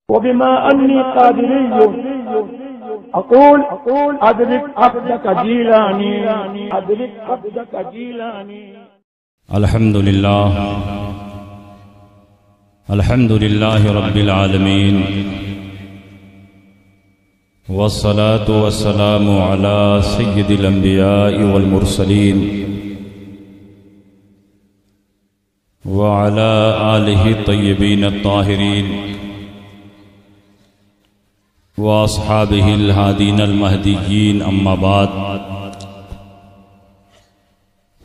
وبما أني قادري أقول أدرك عبدك جيلاني أدرك عبدك جيلاني. الحمد لله رب العالمين والصلاة والسلام على سيد الأنبياء والمرسلين وعلى آله الطيبين الطاهرين وأصحابه الهادين المهديين. أما بعد،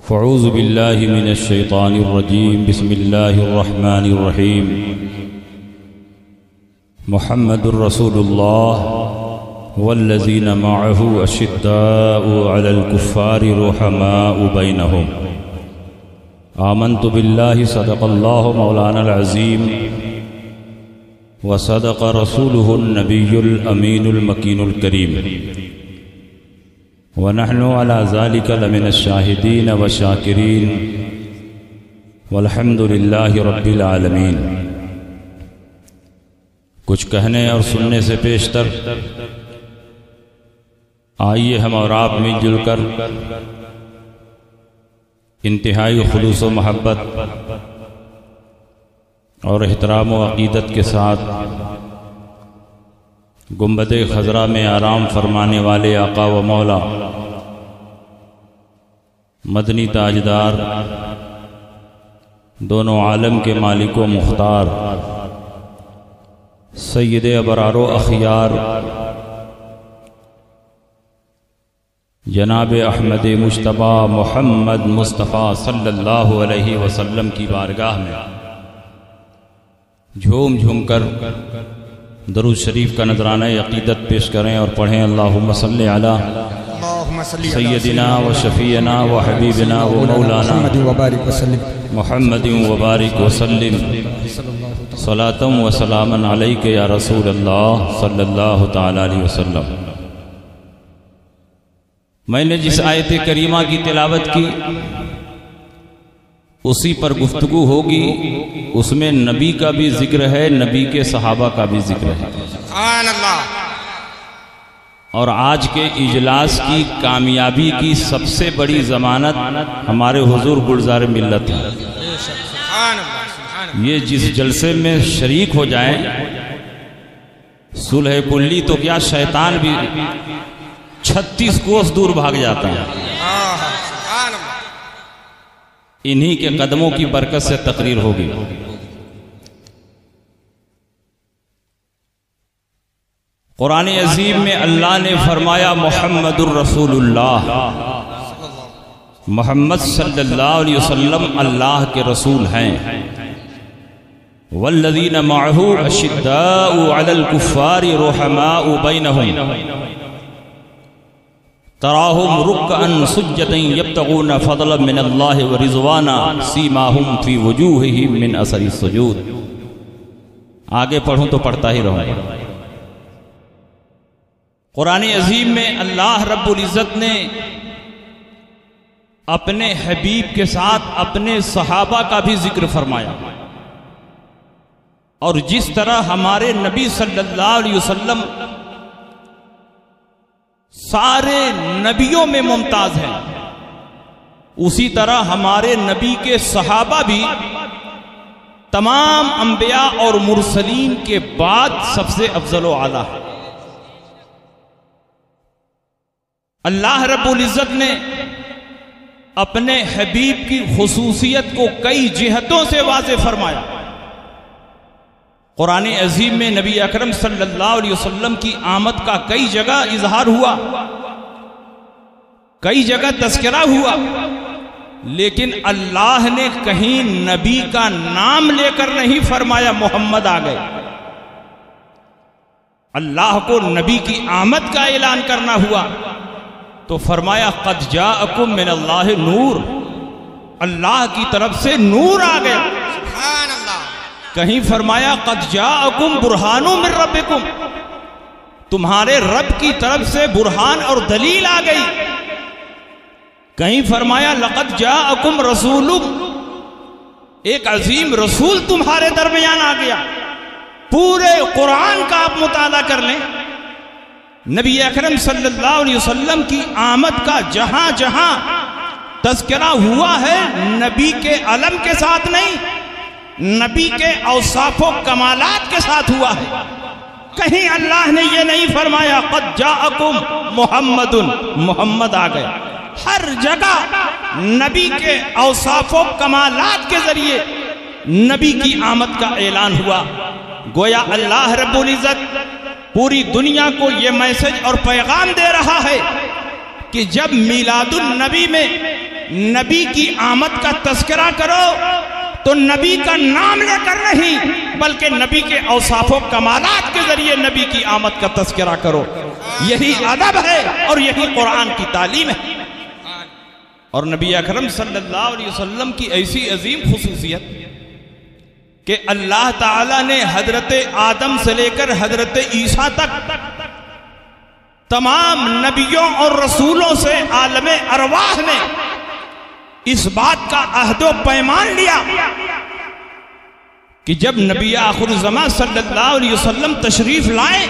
فاعوذ بالله من الشيطان الرجيم. بسم الله الرحمن الرحيم. محمد رسول الله والذين معه أشداء على الكفار رحماء بينهم. آمنت بالله صدق الله مولانا العظيم وصدق رسوله النبي الأمين المكين الكريم، ونحن على ذلك لمن الشاهدين والشاكرين والحمد لله رب العالمين. کچھ کہنے اور سننے سے پیشتر آئیے ہم اور آپ مل جل کر انتہائی خلوص و محبت اور احترام و عقیدت کے ساتھ گنبد خضرا میں آرام فرمانے والے آقا و مولا مدنی تاجدار دونوں عالم کے مالک و مختار سید ابرار و اخیار جناب احمد مجتبی محمد مصطفیٰ صلی اللہ علیہ وسلم کی بارگاہ میں جھوم جھوم کر درود شریف کا نذرانہ عقیدت پیش کریں اور پڑھیں اللہم صلی علی سیدنا و شفیعنا و حبیبنا و مولانا محمد وبارک وسلم صلاۃ و سلاما علیک یا رسول اللہ صلی اللہ تعالی علیہ وسلم. میں نے جس آیت کریمہ کی تلاوت کی اسی پر گفتگو ہوگی. اس میں نبی کا بھی ذکر ہے، نبی کے صحابہ کا بھی ذکر ہے. سبحان اللہ. اور آج کے اجلاس کی کامیابی کی سب سے بڑی ضمانت ہمارے حضور گلزار ملت ہے. یہ جس جلسے میں شریک ہو جائیں صلح کلی تو کیا شیطان بھی 36 کوس دور بھاگ جاتا ہے. انہی کے قدموں کی برکت سے تقریر ہوگی. قرآن عظیم میں اللہ نے فرمایا محمد الرسول اللہ، محمد صلی اللہ علیہ وسلم اللہ کے رسول ہیں. والذین معہ اشداء علی الکفار رحماء بینہم تراہم رکعا سجدا یبتغون فضلا من اللہ ورضوانا سیماہم فی وجوہہم من اثر السجود. آگے پڑھوں تو پڑھتا ہی رہوں. قرآن عظیم میں اللہ رب العزت نے اپنے حبیب کے ساتھ اپنے صحابہ کا بھی ذکر فرمایا، اور جس طرح ہمارے نبی صلی اللہ علیہ وسلم سارے نبیوں میں ممتاز ہیں، اسی طرح ہمارے نبی کے صحابہ بھی تمام انبیاء اور مرسلین کے بعد سب سے افضل و اعلیٰ ہے. اللہ رب العزت نے اپنے حبیب کی خصوصیت کو کئی جہتوں سے واضح فرمایا. قرآن عظیم میں نبی اکرم صلی اللہ علیہ وسلم کی آمد کا کئی جگہ اظہار ہوا، کئی جگہ تذکرہ ہوا، لیکن اللہ نے کہیں نبی کا نام لے کر نہیں فرمایا محمد آ گئے. اللہ کو نبی کی آمد کا اعلان کرنا ہوا تو فرمایا قد جاءکم من اللہ نور، اللہ کی طرف سے نور آ گیا. سبحان اللہ. کہیں فرمایا قد جاءکم برہان من ربکم، تمہارے رب کی طرف سے برہان اور دلیل آ گئی. کہیں فرمایا لقد جاءکم رسول، ایک عظیم رسول تمہارے درمیان آ گیا. پورے قرآن کا آپ مطالعہ کر لیں، نبی اکرم صلی اللہ علیہ وسلم کی آمد کا جہاں جہاں تذکرہ ہوا ہے نبی کے علم کے ساتھ نہیں، نبی کے اوصاف و کمالات کے ساتھ ہوا ہے۔ کہیں اللہ نے یہ نہیں فرمایا قد جاءکم محمد، محمد آ گیا۔ ہر جگہ نبی کے اوصاف و کمالات کے ذریعے نبی کی آمد کا اعلان ہوا۔ گویا اللہ رب العزت پوری دنیا کو یہ میسج اور پیغام دے رہا ہے کہ جب میلاد النبی میں نبی کی آمد کا تذکرہ کرو تو نبی کا نام لے کر نہیں بلکہ نبی کے اوصاف و کمالات کے ذریعے نبی کی آمد کا تذکرہ کرو۔ یہی ادب ہے اور یہی قرآن کی تعلیم ہے۔ اور نبی اکرم صلی اللہ علیہ وسلم کی ایسی عظیم خصوصیت کہ اللہ تعالیٰ نے حضرت آدم سے لے کر حضرت عیسیٰ تک تمام نبیوں اور رسولوں سے عالم ارواح میں اس بات کا عہد و پیمان لیا کہ جب نبی آخر الزمان صلی اللہ علیہ وسلم تشریف لائیں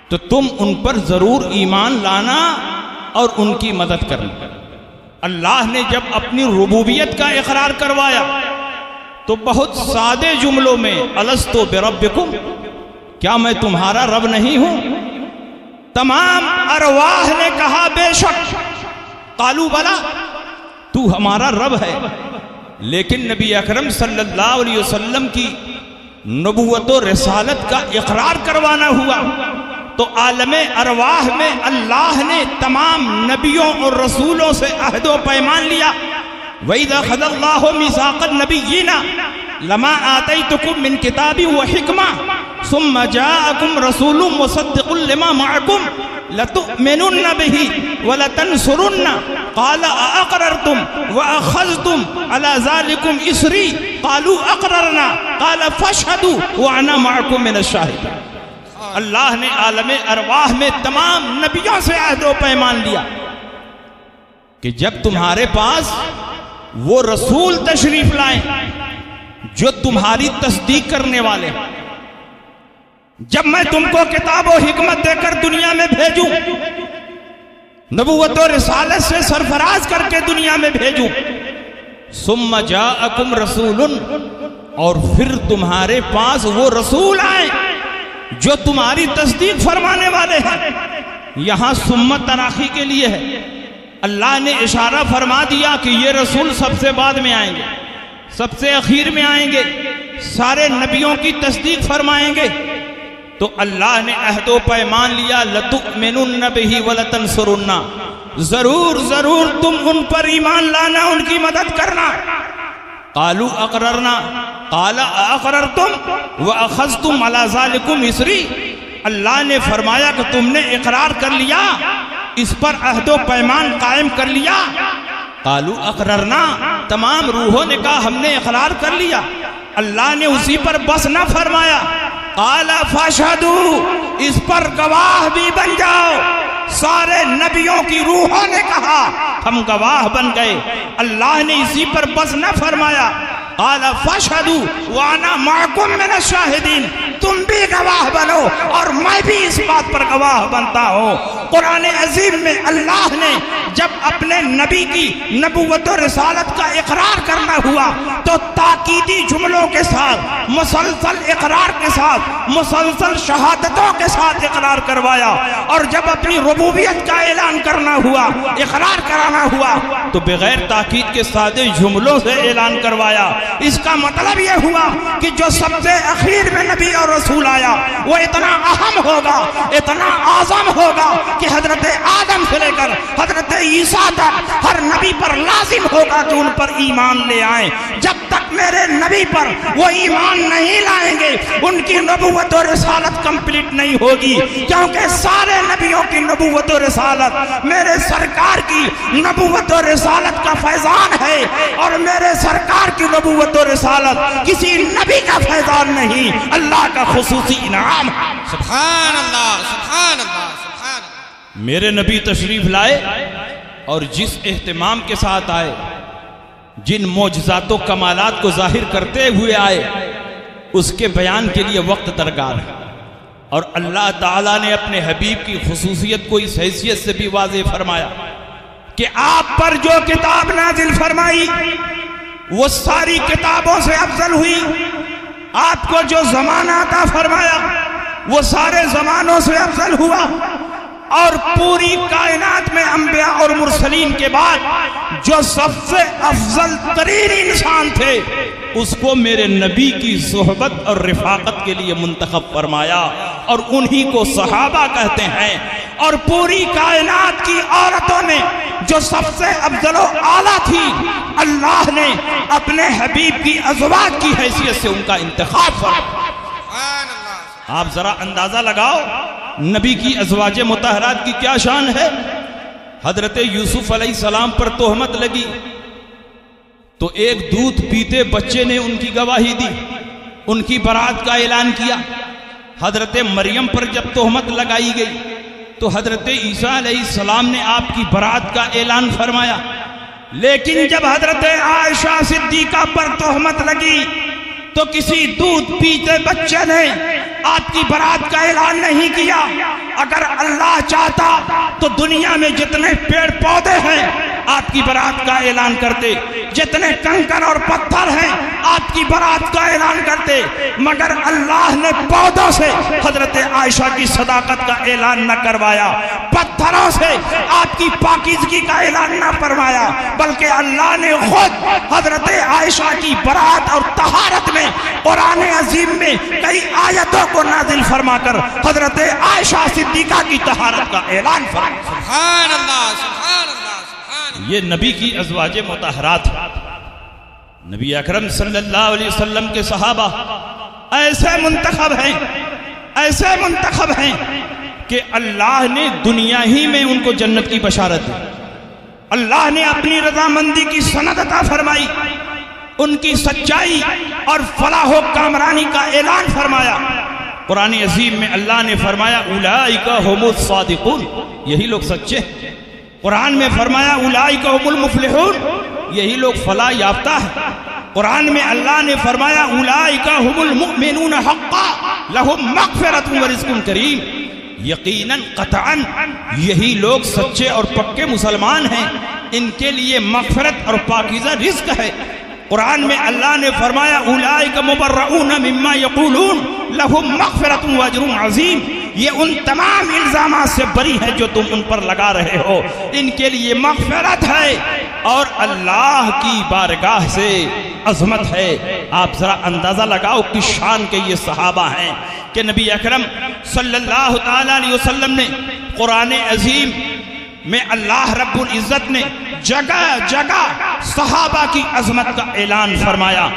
تو تم ان پر ضرور ایمان لانا اور ان کی مدد کرنا۔ اللہ نے جب اپنی ربوبیت کا اقرار کروایا تو بہت سادے جملوں میں الستو بربکم، کیا میں تمہارا رب نہیں ہوں؟ تمام ارواح نے کہا بے شک، قالوا بلا، تو ہمارا رب ہے۔ لیکن نبی اکرم صلی اللہ علیہ وسلم کی نبوت و رسالت کا اقرار کروانا ہوا تو عالم ارواح میں اللہ نے تمام نبیوں اور رسولوں سے عہد و پیمان لیا۔ وَإِذَا خَذَ اللَّهُ مِيثَاقَ النَّبِيِّينَ لَمَا آتَيْتُكُم مِّن كِتَابٍ وَحِكْمَةٍ ثُمَّ جَاءَكُمْ رَسُولٌ مُصَدِّقٌ لِّمَا مَعَكُمْ لَتُؤْمِنُنَّ بِهِ وَلَتَنصُرُنَّ قَالَ أَأَقْرَرْتُمْ وَأَخَذْتُمْ عَلَى ذَلِكُمْ إِصْرِي قَالُوا أَقْرَرْنَا قَالَ فَاشْهَدُوا وَأَنَا مَعَكُمْ مِنَ الشَّاهِدِينَ۔ اللہ نے عالم ارواح میں تمام نبیوں سے عہد و پیمان لیا کہ جب تمہارے پاس وہ رسول تشریف لائیں جو تمہاری تصدیق کرنے والے ہیں، جب میں تم کو کتاب و حکمت دے کر دنیا میں بھیجوں، نبوت و رسالت سے سرفراز کر کے دنیا میں بھیجوں، ثم جاءکم رسول، اور پھر تمہارے پاس وہ رسول آئیں جو تمہاری تصدیق فرمانے والے ہیں۔ یہاں سمت تراخی کے لیے ہے، اللہ نے اشارہ فرما دیا کہ یہ رسول سب سے بعد میں آئیں گے، سب سے اخیر میں آئیں گے، سارے نبیوں کی تصدیق فرمائیں گے۔ تو اللہ نے عہد و پیمان لیا لَتُؤْمِنُنَّ بِهِ وَلَتَنصُرُنَّ، ضرور ضرور تم ان پر ایمان لانا، ان کی مدد کرنا۔ قالوا اقررنا قال اقررتم واخذتم على ذلكم اسری، اللہ نے فرمایا کہ تم نے اقرار کر لیا، اس پر عہد و پیمان قائم کر لیا۔ قالوا اقررنا، تمام روحوں نے کہا ہم نے اقرار کر لیا۔ اللہ نے اسی پر بس نہ فرمایا، قال فاشهدوا، اس پر گواہ بھی بن جاؤ۔ سارے نبیوں کی روحوں نے کہا ہم گواہ بن گئے۔ اللہ نے اسی پر بس نہ فرمایا، قال فاشهدوا وانا معكم من الشاهدين، تم بھی گواہ بنو اور میں بھی اس بات پر گواہ بنتا ہوں۔ قرآن عظیم میں اللہ نے جب اپنے نبی کی نبوت و رسالت کا اقرار کرنا ہوا تو تاکیدی جملوں کے ساتھ، مسلسل اقرار کے ساتھ، مسلسل شہادتوں کے ساتھ اقرار کروایا، اور جب اپنی ربوبیت کا اعلان کرنا ہوا، اقرار کرانا ہوا، تو بغیر تاکید کے سادے جملوں سے اعلان کروایا۔ اس کا مطلب یہ ہوا کہ جو سب سے اخیر میں نبی اور رسول آیا وہ اتنا اہم ہوگا، اتنا اعظم ہوگا کہ حضرت آدم سے لے کر حضرت عیسیٰ تک ہر نبی پر لازم ہوگا کہ ان پر ایمان لے آئیں۔ جب تک میرے نبی پر وہ ایمان نہیں لائیں گے ان کی نبوت و رسالت کمپلیٹ نہیں ہوگی، کیونکہ سارے نبیوں کی نبوت و رسالت میرے سرکار کی نبوت و رسالت کا فیضان ہے، اور میرے سرکار کی نبوت و رسالت کسی نبی کا فیضان نہیں، اللہ کا خصوصی انعام ہے۔ سبحان اللہ، سبحان اللہ، سبحان اللہ۔ میرے نبی تشریف لائے اور جس اہتمام کے ساتھ آئے، جن معجزات و کمالات کو ظاہر کرتے ہوئے آئے، اس کے بیان کے لیے وقت درکار ہے، اور اللہ تعالیٰ نے اپنے حبیب کی خصوصیت کو اس حیثیت سے بھی واضح فرمایا کہ آپ پر جو کتاب نازل فرمائی وہ ساری کتابوں سے افضل ہوئی، آپ کو جو زمانہ عطا فرمایا وہ سارے زمانوں سے افضل ہوا، اور پوری کائنات میں انبیاء اور مرسلین کے بعد جو سب سے افضل ترین انسان تھے اس کو میرے نبی کی صحبت اور رفاقت کے لیے منتخب فرمایا، اور انہی کو صحابہ کہتے ہیں۔ اور پوری کائنات کی عورتوں میں جو سب سے افضل و اعلیٰ تھی، اللہ نے اپنے حبیب کی ازواج کی حیثیت سے ان کا انتخاب فرمایا۔ آپ ذرا اندازہ لگاؤ نبی کی ازواج مطہرات کی کیا شان ہے۔ حضرت یوسف علیہ السلام پر تہمت لگی تو ایک دودھ پیتے بچے نے ان کی گواہی دی، ان کی برات کا اعلان کیا۔ حضرت مریم پر جب تہمت لگائی گئی تو حضرت عیسیٰ علیہ السلام نے آپ کی برات کا اعلان فرمایا، لیکن جب حضرت عائشہ صدیقہ پر تہمت لگی تو کسی دودھ پیتے بچے نے آپ کی برات کا اعلان نہیں کیا۔ اگر اللہ چاہتا تو دنیا میں جتنے پیڑ پودے ہیں آپ کی برات کا اعلان کرتے، جتنے کنکر اور پتھر ہیں آپ کی برات کا اعلان کرتے، مگر اللہ نے پودوں سے حضرت عائشہ کی صداقت کا اعلان نہ کروایا، پتھروں سے آپ کی پاکیزگی کا اعلان نہ فرمایا، بلکہ اللہ نے خود حضرت عائشہ کی برات اور طہارت میں قرآن عظیم میں کئی آیتوں کو نازل فرما کر حضرت عائشہ صدیقہ کی طہارت کا اعلان فرمایا۔ سبحان اللہ، سبحان اللہ، سبحان اللہ۔ یہ نبی کی ازواج مطہرات، نبی اکرم صلی اللہ علیہ وسلم کے صحابہ ایسے منتخب ہیں کہ اللہ نے دنیا ہی میں ان کو جنت کی بشارت دی، اللہ نے اپنی رضامندی کی سند عطا فرمائی، ان کی سچائی اور فلاح و کامرانی کا اعلان فرمایا۔ قرآن عظیم میں اللہ نے فرمایا اولئک هم الصادقون، یہی لوگ سچے۔ قرآن میں فرمایا اولئک هم المفلحون، یہی لوگ فلاح یافتہ ہیں۔ قرآن میں اللہ نے فرمایا اولئک هم المؤمنون حقا لهم مغفرۃ ورزق کریم، یقیناً قطعاً یہی لوگ سچے اور پکے مسلمان ہیں، ان کے لیے مغفرت اور پاکیزہ رزق ہے۔ قرآن میں اللہ نے فرمایا اولئک مبرؤون مما یقولون لهم مغفرۃ واجر عظیم، یہ ان تمام الزامات سے بری ہے جو تم ان پر لگا رہے ہو، ان کے لیے مغفرت ہے اور اللہ کی بارگاہ سے عظمت ہے۔ آپ ذرا اندازہ لگاؤ کس شان کے یہ صحابہ ہیں کہ نبی اکرم صلی اللہ تعالی علیہ وسلم نے قرآن عظیم میں اللہ رب العزت نے جگہ جگہ صحابہ کی عظمت کا اعلان فرمایا۔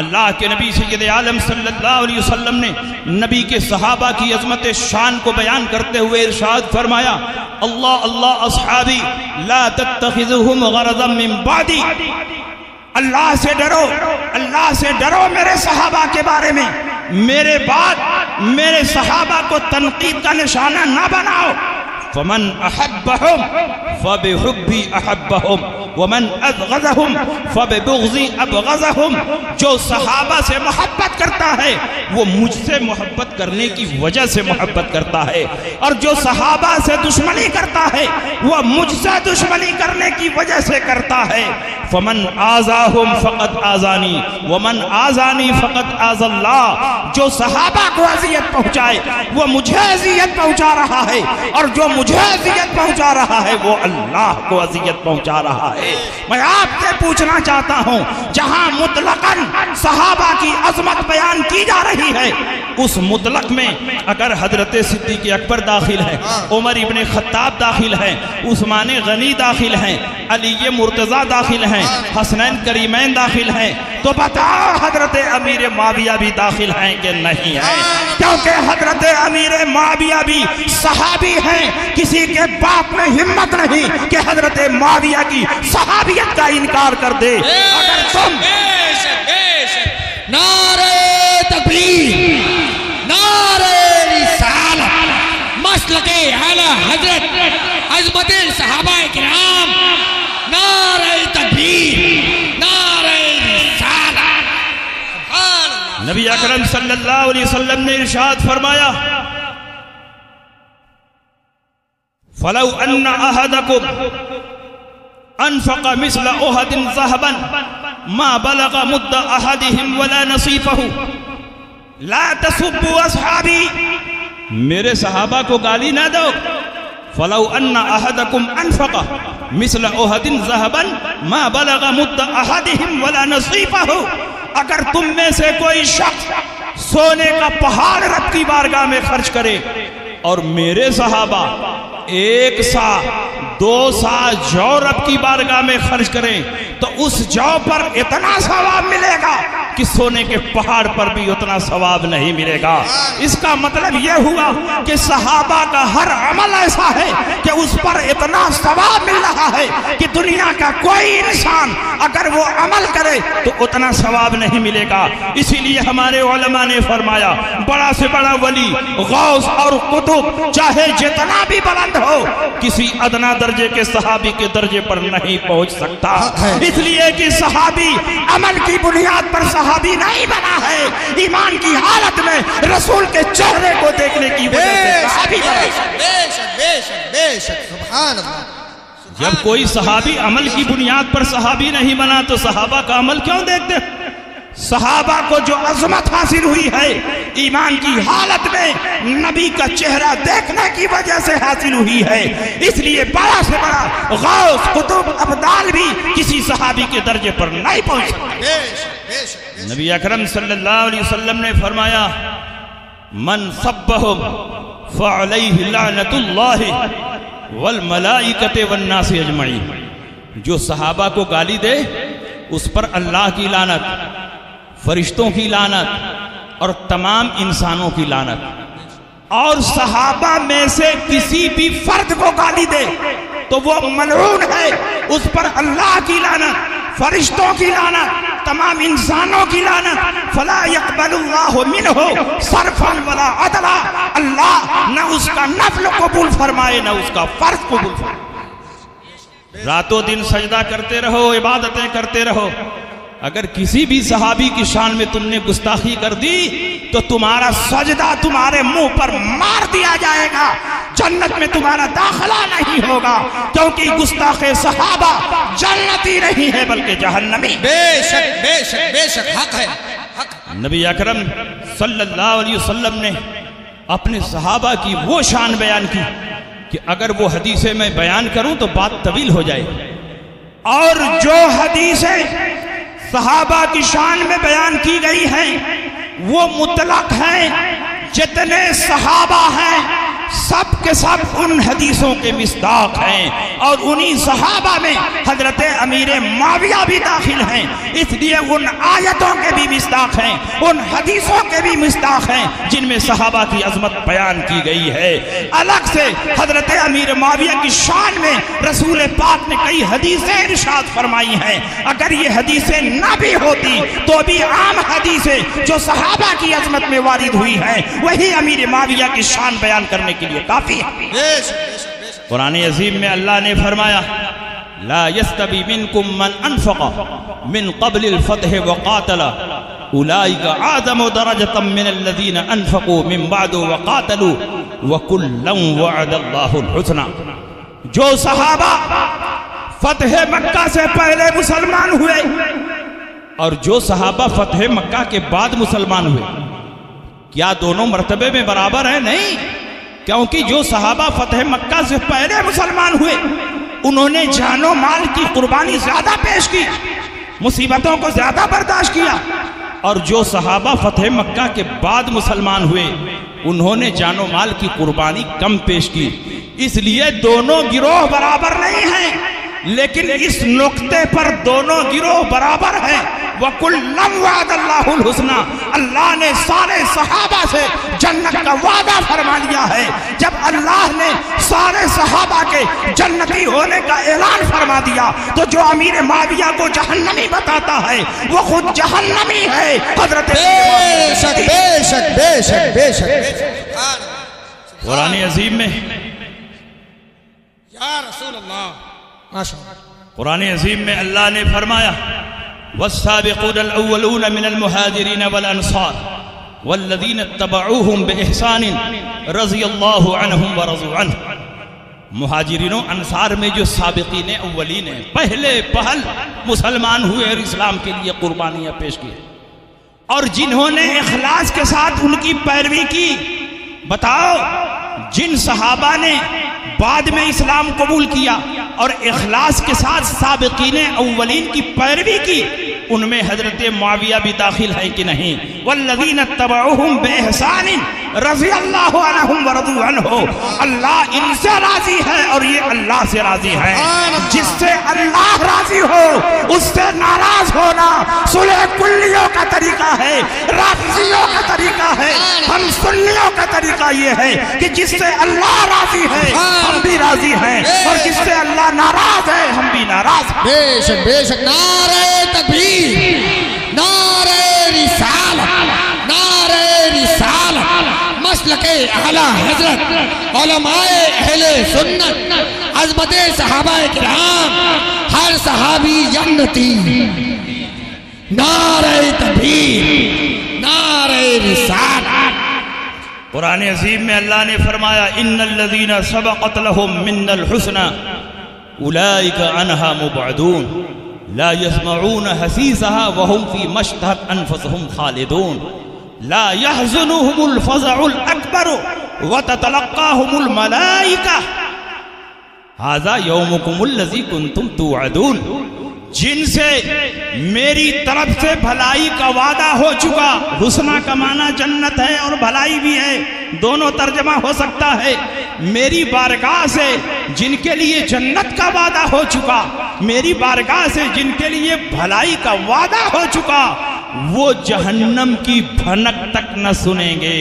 اللہ کے نبی سید عالم صلی اللہ علیہ وسلم نے نبی کے صحابہ کی عظمت شان کو بیان کرتے ہوئے ارشاد فرمایا اللہ اللہ اصحابی لا تتخذهم غرضا من بعدی، اللہ سے ڈرو، اللہ سے ڈرو میرے صحابہ کے بارے میں، میرے بعد میرے صحابہ کو تنقید کا نشانہ نہ بناؤ۔ فمن احبهم فبحبی احبهم ومن ابغضهم فببغضی ابغضهم، جو صحابہ سے محبت کرتا ہے وہ مجھ سے محبت کرنے کی وجہ سے محبت کرتا ہے، اور جو صحابہ سے دشمنی کرتا ہے وہ مجھ سے دشمنی کرنے کی وجہ سے کرتا ہے۔ فمن آذاہم فقد آذانی ومن آذانی فقد آذى اللہ، جو صحابہ کو اذیت پہنچائے وہ مجھے اذیت پہنچا رہا ہے، اور جو مجھے اذیت پہنچا رہا ہے وہ اللہ کو اذیت پہنچا رہا ہے۔ میں آپ سے پوچھنا چاہتا ہوں جہاں مطلقاً صحابہ کی عظمت بیان کی جا رہی ہے، اس مطلق میں اگر حضرت صدیق اکبر داخل ہے، عمر ابن خطاب داخل ہے، عثمان غنی داخل ہیں، علی مرتضیٰ داخل ہیں، حسنین کریمین داخل ہیں، تو بتاؤ حضرت امیر معاویہ بھی داخل ہیں کہ نہیں ہیں؟ کیونکہ حضرت امیر معاویہ بھی صحابی ہیں، کسی کے باپ میں ہمت نہیں کہ حضرت معاویہ کی صحابیت کا انکار کر دے۔ اگر تم نعرہ تکبیر، نعرہ رسالت، مسلک اعلی حضرت، عظمت صحابہ کرام، نعرہ تکبیر، نعرہ رسالت، نبی اکرم صلی اللہ علیہ وسلم نے ارشاد فرمایا فَلَوْ أَنَّ أَحَدَكُمْ أَنفَقَ مِثْلَ أُحُدٍ ذَهَبًا مَا بَلَغَ مُدَّ أَحَدِهِمْ وَلَا نَصِيفَهُ لَا تَسُبُّوا أَصْحَابِي میرے صحابہ کو گالی نہ دو فَلَوْ أَنَّ أَحَدَكُمْ أَنفَقَ مِثْلَ أُحُدٍ ذَهَبًا مَا بَلَغَ مُدَّ أَحَدِهِمْ وَلَا نَصِيفَهُ اگر تم میں سے کوئی شخص سونے کا پہاڑ رب کی بارگاہ میں خرچ کرے اور میرے صحابہ 1 سا 2 سا جو رب کی بارگاہ میں خرچ کریں تو اس جو پر اتنا ثواب ملے گا کہ سونے کے پہاڑ پر بھی اتنا ثواب نہیں ملے گا. اس کا مطلب یہ ہوا کہ صحابہ کا ہر عمل ایسا ہے کہ اس پر اتنا ثواب مل رہا ہے کہ دنیا کا کوئی انسان اگر وہ عمل کرے تو اتنا ثواب نہیں ملے گا. اسی لیے ہمارے علماء نے فرمایا بڑا سے بڑا ولی غوث اور قطب چاہے جتنا بھی بلند ہو کسی ادنا درجے کے صحابی کے درجے پر نہیں پہنچ سکتا. اس لیے کہ صحابی عمل کی بنیاد پر صحابی نہیں بنا ہے, ایمان کی حالت میں رسول کے چہرے کو دیکھنے کی وجہ سے صحابی بنا. بے شک سبحان اللہ. جب کوئی صحابی عمل کی بنیاد پر صحابی نہیں بنا تو صحابہ کا عمل کیوں دیکھتے؟ صحابہ کو جو عظمت حاصل ہوئی ہے ایمان کی حالت میں نبی کا چہرہ دیکھنے کی وجہ سے حاصل ہوئی ہے. اس لیے بڑا سے بڑا غوث قطب ابدال بھی کسی صحابی کے درجے پر نہیں پہنچ سکتے. نبی اکرم صلی اللہ علیہ وسلم نے فرمایا من صبہم فعلیہ لعنت اللہ والملائکۃ والناس اجمعین. جو صحابہ کو گالی دے اس پر اللہ کی لعنت, فرشتوں کی لعنت اور تمام انسانوں کی لعنت. اور صحابہ میں سے کسی بھی فرد کو گالی دے تو وہ ملعون ہے, اس پر اللہ کی لعنت, فرشتوں کی لعنت, تمام انسانوں کی لعنت. فلا يقبل اللہ منہ صرفا ولا عدلا. اللہ نہ اس کا نفل قبول فرمائے نہ اس کا فرض قبول فرمائے. راتوں دن سجدہ کرتے رہو, عبادتیں کرتے رہو, اگر کسی بھی صحابی کی شان میں تم نے گستاخی کر دی تو تمہارا سجدہ تمہارے منہ پر مار دیا جائے گا, جنت میں تمہارا داخلہ نہیں ہوگا, کیونکہ گستاخ صحابہ جنتی نہیں ہے بلکہ جہنمی. بے شک بے شک بے شک حق ہے. نبی اکرم صلی اللہ علیہ وسلم نے اپنے صحابہ کی وہ شان بیان کی کہ اگر وہ حدیثیں میں بیان کروں تو بات طویل ہو جائے, اور جو حدیثیں صحابہ کی شان میں بیان کی گئی ہیں وہ مطلق ہیں. جتنے صحابہ ہیں سب کے سب ان حدیثوں کے مصداق ہیں, اور انہی صحابہ میں حضرت امیر معاویہ بھی داخل ہیں. اس لیے ان آیتوں کے بھی مصداق ہیں, ان حدیثوں کے بھی مصداق ہیں جن میں صحابہ کی عظمت بیان کی گئی ہے. الگ سے حضرت امیر معاویہ کی شان میں رسول پاک نے کئی حدیثیں ارشاد فرمائی ہیں. اگر یہ حدیثیں نہ بھی ہوتی تو بھی عام حدیثیں جو صحابہ کی عظمت میں وارد ہوئی ہیں وہی امیر معاویہ کی شان بیان کرنے کے لیے کافی ہے. قرآن عظیم میں اللہ نے فرمایا لا يستوي منكم من انفق من قبل الفتح وقاتل اولئك اعظم درجة من الذين انفقوا من بعد وقاتلوا وكلا وعد الله الحسنى. جو صحابہ فتح مکہ سے پہلے مسلمان ہوئے اور جو صحابہ فتح مکہ کے بعد مسلمان ہوئے, کیا دونوں مرتبے میں برابر ہیں؟ نہیں, کیونکہ جو صحابہ فتح مکہ سے پہلے مسلمان ہوئے انہوں نے جان و مال کی قربانی زیادہ پیش کی, مصیبتوں کو زیادہ برداشت کیا, اور جو صحابہ فتح مکہ کے بعد مسلمان ہوئے انہوں نے جان و مال کی قربانی کم پیش کی. اس لیے دونوں گروہ برابر نہیں ہیں, لیکن اس نقطے پر دونوں گروہ برابر ہیں. وَكُلًّا وَعَدَ اللَّهُ الْحُسْنَى. اللہ نے سارے صحابہ سے جنت کا وعدہ فرما لیا ہے. جب اللہ نے سارے صحابہ کے جنتی ہونے کا اعلان فرما دیا تو جو امیر معاویہ کو جہنمی بتاتا ہے وہ خود جہنمی ہے. حضرت بے شک بے شک بے شک بے شک. قرآن عظیم میں یا رسول اللہ قرآن عظیم میں اللہ نے فرمایا والسابقون الأولون من المهاجرين والأنصار والذين اتبعوهم بإحسان رضي الله عنهم ورضوا عنه. مہاجرین و انصار میں جو سابقین اولین ہیں، پہلے پہل مسلمان ہوئے اور اسلام کے لیے قربانیاں پیش کی، اور جنہوں نے اخلاص کے ساتھ ان کی پیروی کی. بتاؤ، جن صحابہ نے بعد میں اسلام قبول کیا اور اخلاص کے ساتھ سابقین اولین کی پیروی کی، ان میں حضرت معاویہ بھی داخل ہیں کہ نہیں؟ والذین اتبعوہم بإحسان رضی اللہ عنہم ورضوا عنہ. اللہ ان سے راضی ہے اور یہ اللہ سے راضی ہے. جس سے اللہ راضی ہو اس سے ناراض ہونا صلح کلیوں کا طریقہ ہے، رافضیوں کا طریقہ ہے. ہم سنیوں کا طریقہ یہ ہے کہ جس سے اللہ راضی ہے ہم بھی راضی ہیں، اور جس سے اللہ ناراض ہے ہم بھی ناراض ہیں. بے شک بے شک. نعرہ تکبیر، نعرہ رسالت، نعرہ رسالت. مسلک اعلی حضرت علماء اہل سنت، عظمت صحابہ کرام، ہر صحابی جنتی. نعرہ تکبیر، نعرہ رسالت. قرآن عظیم میں اللہ نے فرمایا ان الذین سبقت لهم من الحسنى اولئک عنہا مبعدون لا يسمعون حسیسها وهم فی ما اشتهت انفسهم خالدون لا يحزنهم الفزع الاکبر وتتلقاهم الملائکہ ھذا یومکم الذی کنتم توعدون. جن سے میری طرف سے بھلائی کا وعدہ ہو چکا. حسنہ کا معنی جنت ہے اور بھلائی بھی ہے، دونوں ترجمہ ہو سکتا ہے. میری بارگاہ سے جن کے لیے جنت کا وعدہ ہو چکا، میری بارگاہ سے جن کے لیے بھلائی کا وعدہ ہو چکا، وہ جہنم کی بھنک تک نہ سنیں گے.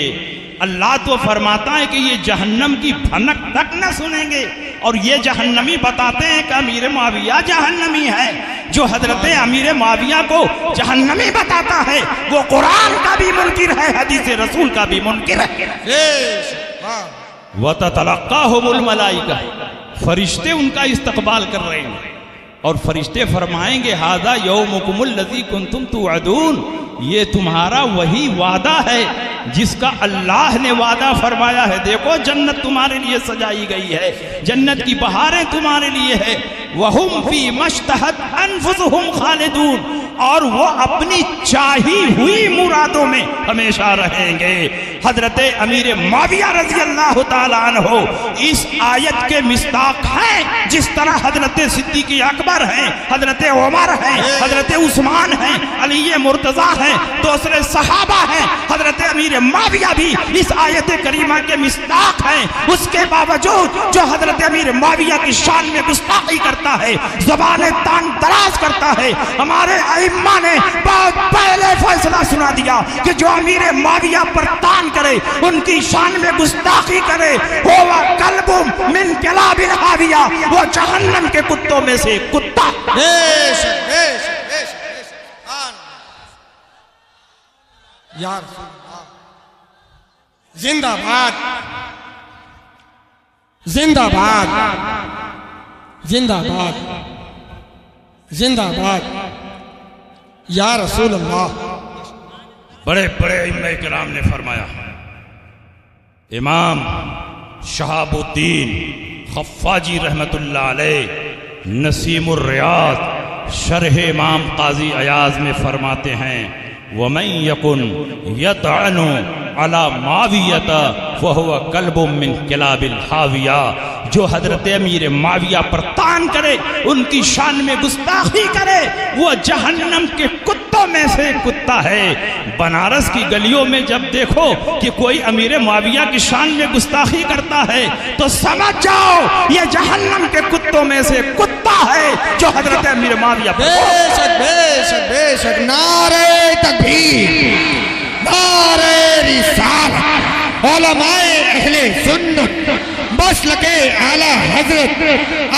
اللہ تو فرماتا ہے کہ یہ جہنم کی بھنک تک نہ سنیں گے، اور یہ جہنمی بتاتے ہیں کہ امیر معاویہ جہنمی ہے. جو حضرت امیر معاویہ کو جہنمی بتاتا ہے وہ قرآن کا بھی منکر ہے، حدیث رسول کا بھی منکر ہے. وَتَتَلَقَّاهُمُ الْمَلَائِكَةُ. فرشتے ان کا استقبال کر رہے ہیں، اور فرشتے فرمائیں گے ھذا یومکم الذی کنتم توعدون. یہ تمہارا وہی وعدہ ہے جس کا اللہ نے وعدہ فرمایا ہے. دیکھو جنت تمہارے لیے سجائی گئی ہے، جنت کی بہاریں تمہارے لیے ہے. وَهُمْ فِي مَا اشْتَهَتْ أَنفُسُهُمْ خَالِدُونَ. اور وہ اپنی چاہی ہوئی مرادوں میں ہمیشہ رہیں گے. حضرت امیر معاویہ رضی اللہ تعالیٰ عنہ اس آیت کے مصداق ہیں. جس طرح حضرت صدیق اکبر ہیں، حضرت عمر ہیں، حضرت عثمان ہیں، علی مرتضیٰ ہیں، دوسرے صحابہ ہیں، حضرت امیر معاویہ بھی اس آیت کریمہ کے مصداق ہیں. اس کے باوجود جو حضرت امیر معاویہ کی شان میں گستاخی کرتا ہے، زبان تان دراز کرتا ہے، ہمارے ائمہ نے بہت پہلے فیصلہ سنا دیا کہ جو امیر معاویہ پر تان کرے، ان کی شان میں گستاخی کرے، ہوا کلب من کلاب الحاویہ، وہ جہنم کے کتوں میں سے کتا. یار زندہ باد، زندہ باد، زندہ باد، زندہ باد یا رسول اللہ. بڑے بڑے ائمہ کرام نے فرمایا. امام شہاب الدین خفاجی رحمت اللہ علیہ نسیم الریاض شرح امام قاضی عیاض میں فرماتے ہیں وَمَن يَكُنْ يَطْعَنُ عَلَى مَعْوِيَةَ فَهُوَ كَلْبٌ مِّن كِلَابِ الْحَاوِيَةِ. جو حضرت امیر معاویہ پر تان کرے، ان کی شان میں گستاخی کرے، وہ جہنم کے کتوں میں سے کتا ہے. بنارس کی گلیوں میں جب دیکھو کہ کوئی امیر معاویہ کی شان میں گستاخی کرتا ہے تو سمجھ جاؤ یہ جہنم کے کتوں میں سے کتا ہے جو حضرت امیر معاویہ پر. بے شک بے شک بے شک. نعرہ تکبیر، نعرہ رسالت. علماء اہل سنت، مسلک اعلی حضرت،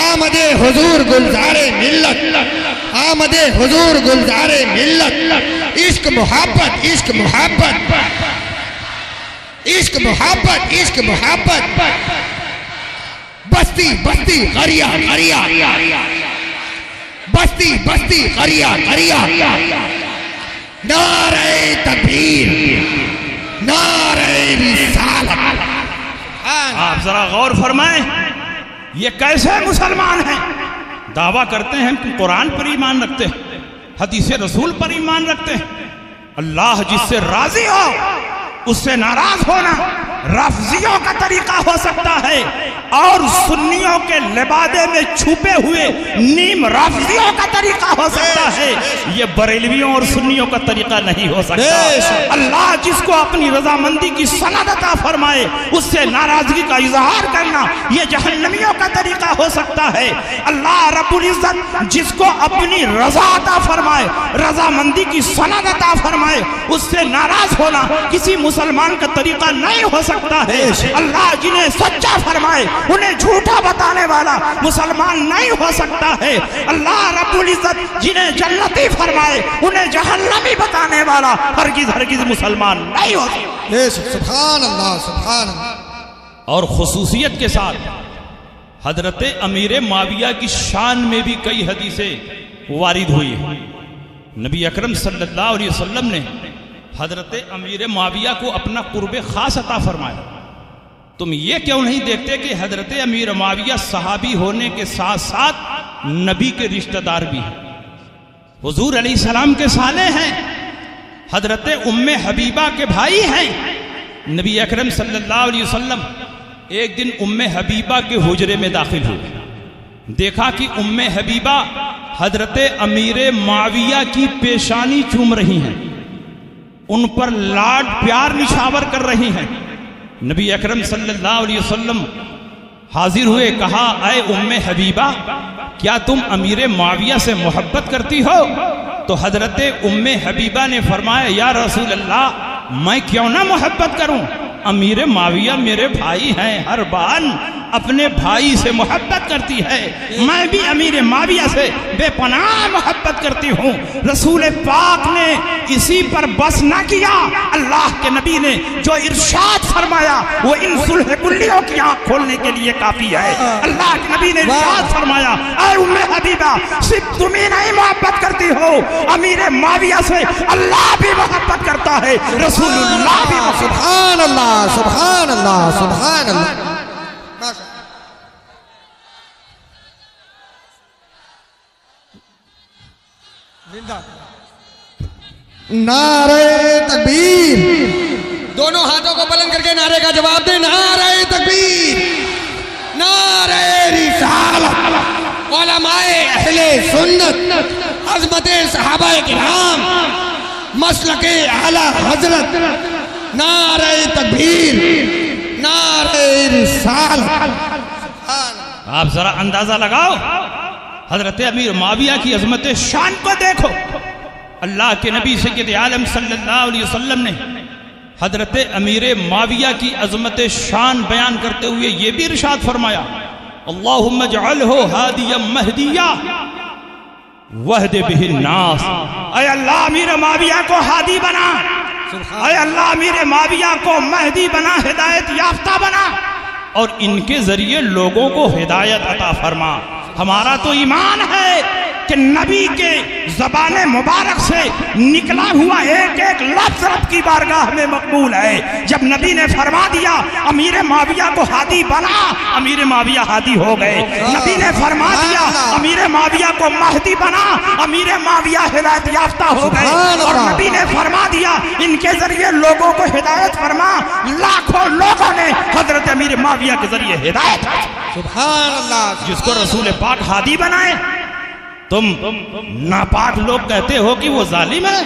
آمد حضور گلزار ملت، آمد حضور گلزار ملت. عشق محبت، عشق محبت، عشق محبت، عشق محبت. بستی بستی غریہ غریہ، بستی بستی قریہ قریہ نعرہ تکبیر نعرہ رسالت. آپ ذرا غور فرمائیں یہ کیسے مسلمان ہیں؟ دعویٰ کرتے ہیں کہ قرآن پر ایمان رکھتے ہیں، حدیث رسول پر ایمان رکھتے ہیں. اللہ جس سے راضی ہو اس سے ناراض ہونا رافضیوں کا طریقہ ہو سکتا ہے، اور سنیوں کے لبادے میں چھپے ہوئے نیم رافضیوں کا طریقہ ہو سکتا ہے، یہ بریلویوں اور سنیوں کا طریقہ نہیں ہو سکتا. اللہ جس کو اپنی رضامندی کی سند عطا فرمائے اس سے ناراضگی کا اظہار کرنا یہ جہنمیوں کا طریقہ ہو سکتا ہے. اللہ رب العزت جس کو اپنی رضا عطا فرمائے، رضامندی کی سند عطا فرمائے، اس سے ناراض ہونا کسی مسلمان کا طریقہ نہیں ہو سکتا ہے. اللہ جنہیں سچا فرمائے انہیں جھوٹا بتانے والا مسلمان نہیں ہو سکتا ہے. اللہ رب العزت جنہیں جنتی فرمائے انہیں جہنمی بتانے والا ہرگز ہرگز مسلمان نہیں ہو سکتا. سبحان اللہ سبحان اللہ. اور خصوصیت کے ساتھ حضرت امیر معاویہ کی شان میں بھی کئی حدیثیں وارد ہوئی ہیں. نبی اکرم صلی اللہ علیہ وسلم نے حضرت امیر معاویہ کو اپنا قرب خاص عطا فرمایا. تم یہ کیوں نہیں دیکھتے کہ حضرت امیر معاویہ صحابی ہونے کے ساتھ ساتھ نبی کے رشتہ دار بھی ہیں، حضور علیہ السلام کے صالح ہیں، حضرت ام حبیبہ کے بھائی ہیں. نبی اکرم صلی اللہ علیہ وسلم ایک دن ام حبیبہ کے حجرے میں داخل ہوئے، دیکھا کہ ام حبیبہ حضرت امیر معاویہ کی پیشانی چوم رہی ہیں، ان پر لاڈ پیار نشاور کر رہی ہیں. نبی اکرم صلی اللہ علیہ وسلم حاضر ہوئے، کہا اے ام حبیبہ کیا تم امیر معاویہ سے محبت کرتی ہو؟ تو حضرت ام حبیبہ نے فرمایا یا رسول اللہ میں کیوں نہ محبت کروں، امیر معاویہ میرے بھائی ہیں، ہر بان اپنے بھائی سے محبت کرتی ہے، میں بھی امیر معاویہ سے بے پناہ محبت کرتی ہوں. رسول پاک نے اسی پر بس نہ کیا، اللہ کے نبی نے جو ارشاد فرمایا وہ ان صلح کلیوں کی آنکھ کھولنے کے لیے کافی ہے. اللہ کے نبی نے ارشاد فرمایا اے ام حبیبہ صرف تمہیں نہیں محبت کرتی ہو، امیر معاویہ سے اللہ بھی محبت کرتا ہے، رسول اللہ بھی. سبحان اللہ سبحان اللہ سبحان اللہ. نعرہ تکبیر. دونوں ہاتھوں کو بلند کر کے نعرے کا جواب دیں. نعرہ تکبیر نعرہ رسالت. علماء اہل سنت، عظمت صحابہ کرام، مسلک اعلی حضرت. نعرہ تکبیر نعرہ رسالت. آپ ذرا اندازہ لگاؤ، حضرت امیر معاویہ کی عظمت شان کو دیکھو. اللہ کے نبی سید عالم صلی اللہ علیہ وسلم نے حضرت امیر معاویہ کی عظمت شان بیان کرتے ہوئے یہ بھی ارشاد فرمایا اللہم اجعلہ ہادیا مہدیا وہد بہ الناس. اے اللہ امیر معاویہ کو ہادی بنا، اے اللہ امیر معاویہ کو مہدی بنا، ہدایت یافتہ بنا، اور ان کے ذریعے لوگوں کو ہدایت عطا فرما. ہمارا تو ایمان ہے کہ نبی کے زبان مبارک سے نکلا ہوا ایک ایک لفظ رب کی بارگاہ میں مقبول ہے. جب نبی نے فرما دیا امیر معاویہ کو ہادی بنا، امیر معاویہ ہادی ہو گئے. نبی نے فرما دیا امیر معاویہ کو مہدی بنا، امیر معاویہ ہدایت یافتہ ہو گئے. اور نبی نے فرما دیا ان کے ذریعے لوگوں کو ہدایت فرما، لاکھوں لوگوں نے حضرت امیر معاویہ کے ذریعے ہدایت. سبحان اللہ. جس کو رسول پاک ہادی بنائے، تم ناپاک لوگ کہتے ہو کہ وہ ظالم ہے،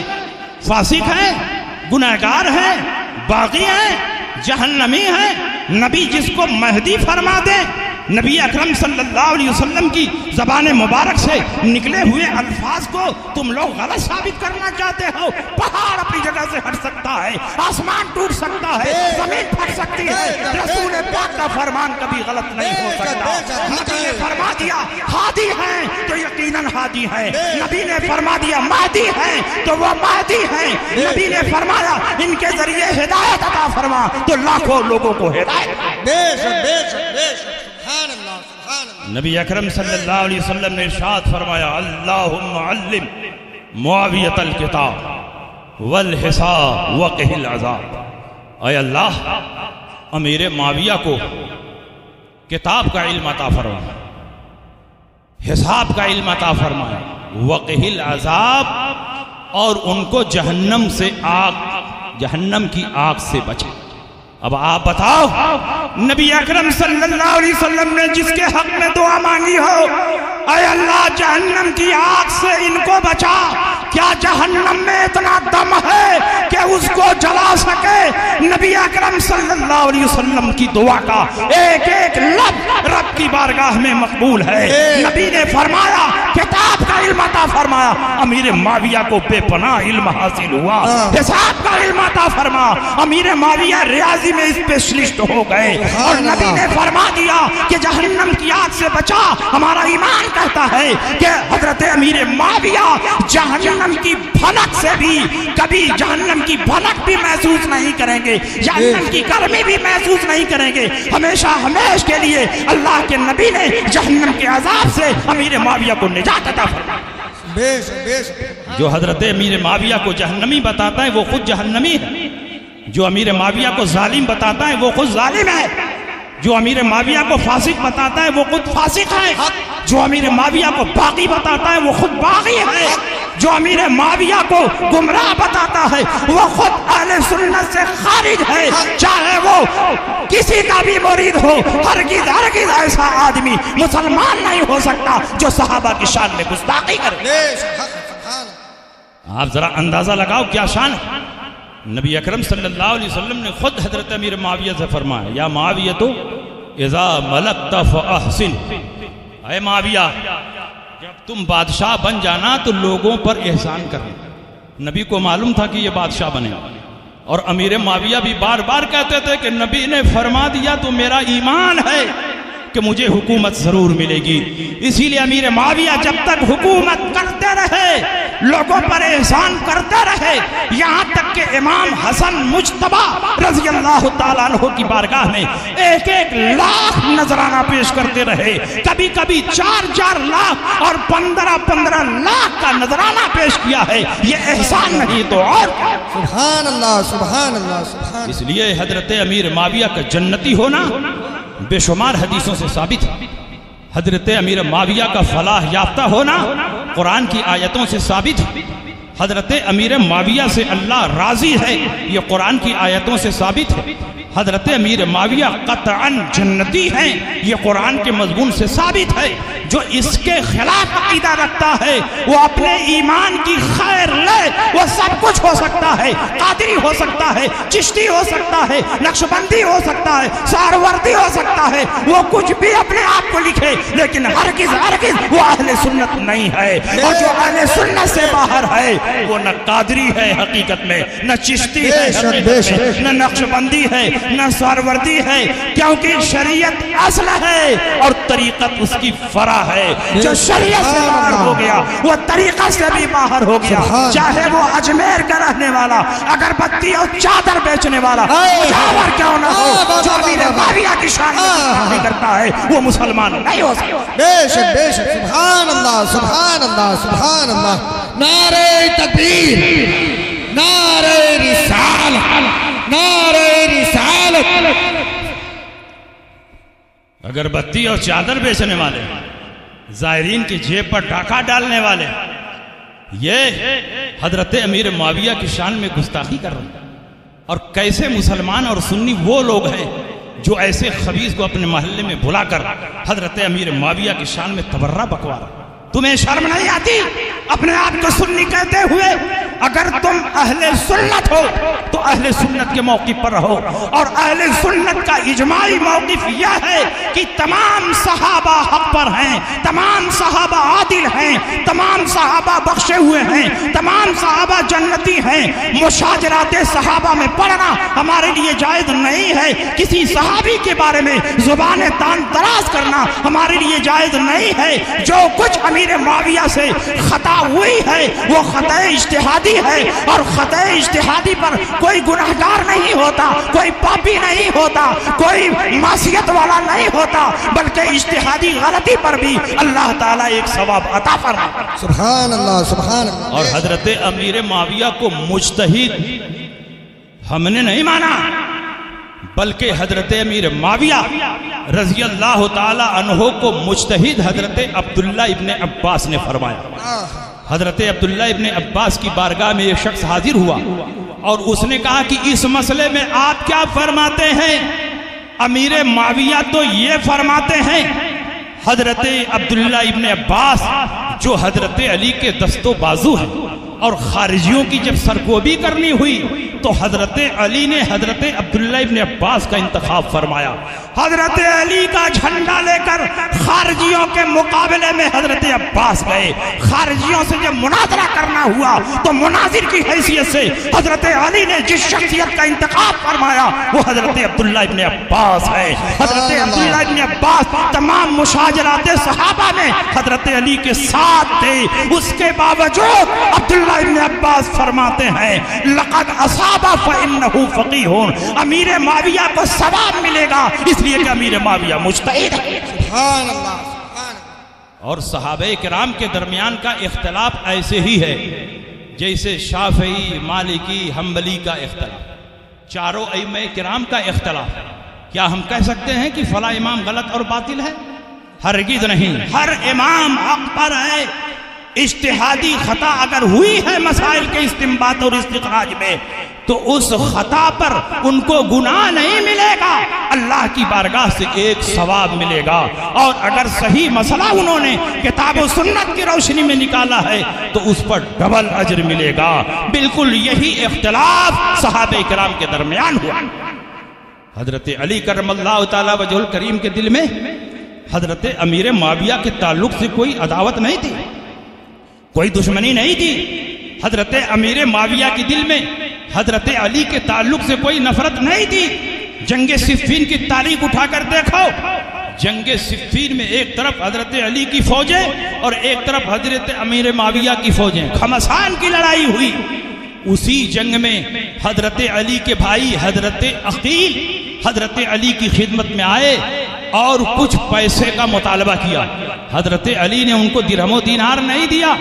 فاسق ہے، گناہگار ہے، باغی ہے، جہنمی ہے. نبی جس کو مہدی فرما دے، نبی اکرم صلی اللہ علیہ وسلم کی زبان مبارک سے نکلے ہوئے الفاظ کو تم لوگ غلط ثابت کرنا چاہتے ہو. پہاڑ اپنی جگہ سے ہٹ سکتا ہے، آسمان ٹوٹ سکتا ہے، زمین پھٹ سکتی ہے، رسول پاک کا فرمان کبھی غلط نہیں ہو سکتا. نبی نے فرما دیا ہادی ہیں تو یقیناً ہادی ہیں، نبی نے فرما دیا مہدی ہیں تو وہ مہدی ہیں. نبی نے فرمایا ان کے ذریعے ہدایت عطا فرما تو لاکھوں لوگوں کو ہدایت. بے شک بے شک بے شک. سبحان اللہ. نبی اکرم صلی اللہ علیہ وسلم نے ارشاد فرمایا اللہم علم معاویۃ الکتاب والحساب وقہ العذاب، اے اللہ امیر معاویہ کو کتاب کا علم عطا فرما، حساب کا علم عطا فرمایا، وقہ العذاب اور ان کو جہنم سے جہنم کی آگ سے بچے۔ اب آپ بتاؤ نبی اکرم صلی اللہ علیہ وسلم نے جس کے حق میں دعا مانگی ہو اے اللہ جہنم کی آگ سے ان کو بچا، کیا جہنم میں اتنا دم ہے کہ اس کو جلا سکے؟ نبی اکرم صلی اللہ علیہ وسلم کی دعا کا ایک ایک لفظ رب کی بارگاہ میں مقبول ہے۔ نبی نے فرمایا کتاب کا علم عطا فرمایا، امیر معاویہ کو بے پناہ علم حاصل ہوا، حساب کا علم عطا فرما، امیر معاویہ ریاضی میں اسپیشلسٹ ہو گئے، اور نبی نے فرما دیا کہ جہنم کی آگ سے بچا۔ ہمارا ایمان کہتا ہے کہ حضرت امیر معاویہ جہنم کی بھنک سے بھی کبھی جہنم کی بھنک بھی محسوس نہیں کریں گے، جہنم کی گرمی بھی محسوس نہیں کریں گے، ہمیشہ ہمیشہ کے لیے اللہ کے نبی نے جہنم کے عذاب سے امیر معاویہ کو نجات عطا فرمائی۔ جو حضرت امیر معاویہ کو جہنمی بتاتا ہے وہ خود جہنمی ہے، جو امیر معاویہ کو ظالم بتاتا ہے وہ خود ظالم ہے، جو امیر معاویہ کو فاسق بتاتا ہے وہ خود فاسق ہے، جو امیر معاویہ کو باغی بتاتا ہے وہ خود باغی ہے، جو امیر معاویہ کو گمراہ بتاتا ہے وہ خود اہل سنت سے خارج ہے، چاہے وہ کسی کا بھی مرید ہو۔ ہرگز ہرگز ایسا آدمی مسلمان نہیں ہو سکتا جو صحابہ کی شان میں گستاخی کرے۔ آپ ذرا اندازہ لگاؤ کیا شان ہے۔ نبی اکرم صلی اللہ علیہ وسلم نے خود حضرت امیر معاویہ سے فرمایا یا معاویہ تو اذا ملکت فاحسن، اے معاویہ جب تم بادشاہ بن جانا تو لوگوں پر احسان کرنا۔ نبی کو معلوم تھا کہ یہ بادشاہ بنے، اور امیر معاویہ بھی بار بار کہتے تھے کہ نبی نے فرما دیا تو میرا ایمان ہے کہ مجھے حکومت ضرور ملے گی۔ اسی لیے امیر معاویہ جب تک حکومت کرتے رہے، لوگوں پر احسان کرتے رہے، یہاں تک کہ امام حسن مجتبی رضی اللہ تعالیٰ عنہ کی بارگاہ میں ایک ایک لاکھ نذرانہ پیش کرتے رہے، کبھی کبھی 4 لاکھ اور 15 لاکھ کا نذرانہ پیش کیا ہے۔ یہ احسان نہیں تو اور سبحان اللہ سبحان اللہ سبحان۔ اس لیے حضرت امیر معاویہ کا جنتی ہونا بے شمار حدیثوں سے ثابت ہے، حضرت امیر معاویہ کا فلاح یافتہ ہونا قرآن کی آیتوں سے ثابت ہے، حضرت امیر معاویہ سے اللہ راضی ہے یہ قرآن کی آیتوں سے ثابت ہے، حضرت امیر معاویہ قطعاً جنتی ہیں یہ قرآن کے مضمون سے ثابت ہے۔ جو اس کے خلاف عقیدہ رکھتا ہے وہ اپنے ایمان کی خیر لے، وہ سب کچھ ہو سکتا ہے، قادری ہو سکتا ہے، چشتی ہو سکتا ہے، نقشبندی ہو سکتا ہے، سہروردی ہو سکتا ہے، وہ کچھ بھی اپنے آپ کو لکھے، لیکن ہرگز وہ اہل سنت نہیں ہے۔ اور جو اہل سنت سے باہر ہے وہ نہ قادری ہے حقیقت میں، نہ چشتی ہے حقیقت میں، نہ نقشبندی ہے، نہ سہروردی ہے، کیونکہ شریعت اصل ہے اور طریقت اس کی فرع ہے۔ جو شریعت سے باہر ہو گیا وہ طریقہ سے بھی باہر ہو گیا، چاہے وہ اجمیر کا رہنے والا، اگربتی اور چادر بیچنے والا جاور کیوں نہ ہو، جو امیر معاویہ کی شان میں گستاخی کرتا ہے وہ مسلمان نہیں ہو سکتا۔ بے شک بے شک، سبحان اللہ سبحان اللہ سبحان اللہ۔ نعرہ تکبیر، نعرہ رسالت، نعرہ رسالت۔ اگربتی اور چادر بیچنے والے، زائرین کی جیب پر ڈاکہ ڈالنے والے، یہ حضرت امیر معاویہ کی شان میں گستاخی کر رہے ہیں۔ اور کیسے مسلمان اور سنی وہ لوگ ہیں جو ایسے خبیث کو اپنے محلے میں بلا کر حضرت امیر معاویہ کی شان میں تبرہ بکوا رہے ہیں۔ تمہیں شرم نہیں آتی اپنے آپ کو سنی کہتے ہوئے؟ اگر تم اہل سنت ہو تو اہل سنت کے موقف پر رہو، اور اہل سنت کا اجماعی موقف یہ ہے کہ تمام صحابہ حق پر ہیں، تمام صحابہ عادل ہیں، تمام صحابہ بخشے ہوئے ہیں، تمام صحابہ جنتی ہیں۔ مشاجرات صحابہ میں پڑھنا ہمارے لیے جائز نہیں ہے، کسی صحابی کے بارے میں زبان تان دراز کرنا ہمارے لیے جائز نہیں ہے۔ جو کچھ امیر معاویہ سے خطا ہوئی ہے وہ خطا اجتہادی اجتہادی ہے، اور خطا اجتہادی پر کوئی گناہگار نہیں ہوتا، کوئی پاپی نہیں ہوتا، کوئی معصیت والا نہیں ہوتا، بلکہ اجتہادی غلطی پر بھی اللہ تعالیٰ ایک ثواب عطا فرماتا ہے۔ سبحان اللہ سبحان اللہ۔ اور حضرت امیر معاویہ کو مجتہد ہم نے نہیں مانا، بلکہ حضرت امیر معاویہ رضی اللہ تعالی عنہ کو مجتہد حضرت عبداللہ ابن عباس نے فرمایا۔ حضرت عبداللہ ابن عباس کی بارگاہ میں ایک شخص حاضر ہوا اور اس نے کہا کہ اس مسئلے میں آپ کیا فرماتے ہیں؟ امیر معاویہ تو یہ فرماتے ہیں، حضرت عبداللہ ابن عباس جو حضرت علی کے دست و بازو ہیں، اور خارجیوں کی جب سرکوبی کرنی ہوئی تو حضرت علی نے حضرت عبداللہ ابن عباس کا انتخاب فرمایا۔ حضرت علی کا جھنڈا لے کر خارجیوں کے مقابلے میں حضرت عباس گئے۔ خارجیوں سے جب مناظرہ کرنا ہوا تو مناظر کی حیثیت سے حضرت علی نے جس شخصیت کا انتخاب فرمایا وہ حضرت عبداللہ ابن عباس ہے۔ حضرت عبداللہ ابن عباس تمام مشاجرات صحابہ میں حضرت علی کے ساتھ تھے، اس کے باوجود عبداللہ ابن عباس فرماتے ہیں لقد اصاب فإنه فقیہ، امیر معاویہ کو ثواب ملے گا اس لیے کہ امیر معاویہ مجتہد ہے۔ سبحان اللہ سبحان اللہ۔ اور صحابہ کرام کے درمیان کا اختلاف ایسے ہی ہے جیسے شافعی، مالکی، حنبلی کا اختلاف، چاروں ائمہ کرام کا اختلاف۔ کیا ہم کہہ سکتے ہیں کہ فلاں امام غلط اور باطل ہے؟ ہرگز نہیں، ہر امام حق پر ہے۔ اجتہادی خطا اگر ہوئی ہے مسائل کے استنباط اور استخراج میں تو اس خطا پر ان کو گناہ نہیں ملے گا، اللہ کی بارگاہ سے ایک ثواب ملے گا۔ اور اگر صحیح مسئلہ انہوں نے کتاب و سنت کی روشنی میں نکالا ہے تو اس پر ڈبل اجر ملے گا۔ بالکل یہی اختلاف صحابہ کرام کے درمیان ہوا۔ حضرت علی کرم اللہ تعالی وجہ الکریم کے دل میں حضرت امیر معاویہ کے تعلق سے کوئی عداوت نہیں تھی، کوئی دشمنی نہیں تھی۔ حضرت امیر معاویہ کے دل میں حضرت علی کے تعلق سے کوئی نفرت نہیں تھی۔ جنگ صفین کی تاریخ اٹھا کر دیکھو، جنگ صفین میں ایک طرف حضرت علی کی فوجیں اور ایک طرف حضرت امیر معاویہ کی فوجیں، گھمسان کی لڑائی ہوئی۔ اسی جنگ میں حضرت علی کے بھائی حضرت عقیل حضرت علی کی خدمت میں آئے اور کچھ پیسے کا مطالبہ کیا۔ حضرت علی نے ان کو درہم و دینار نہیں دیا۔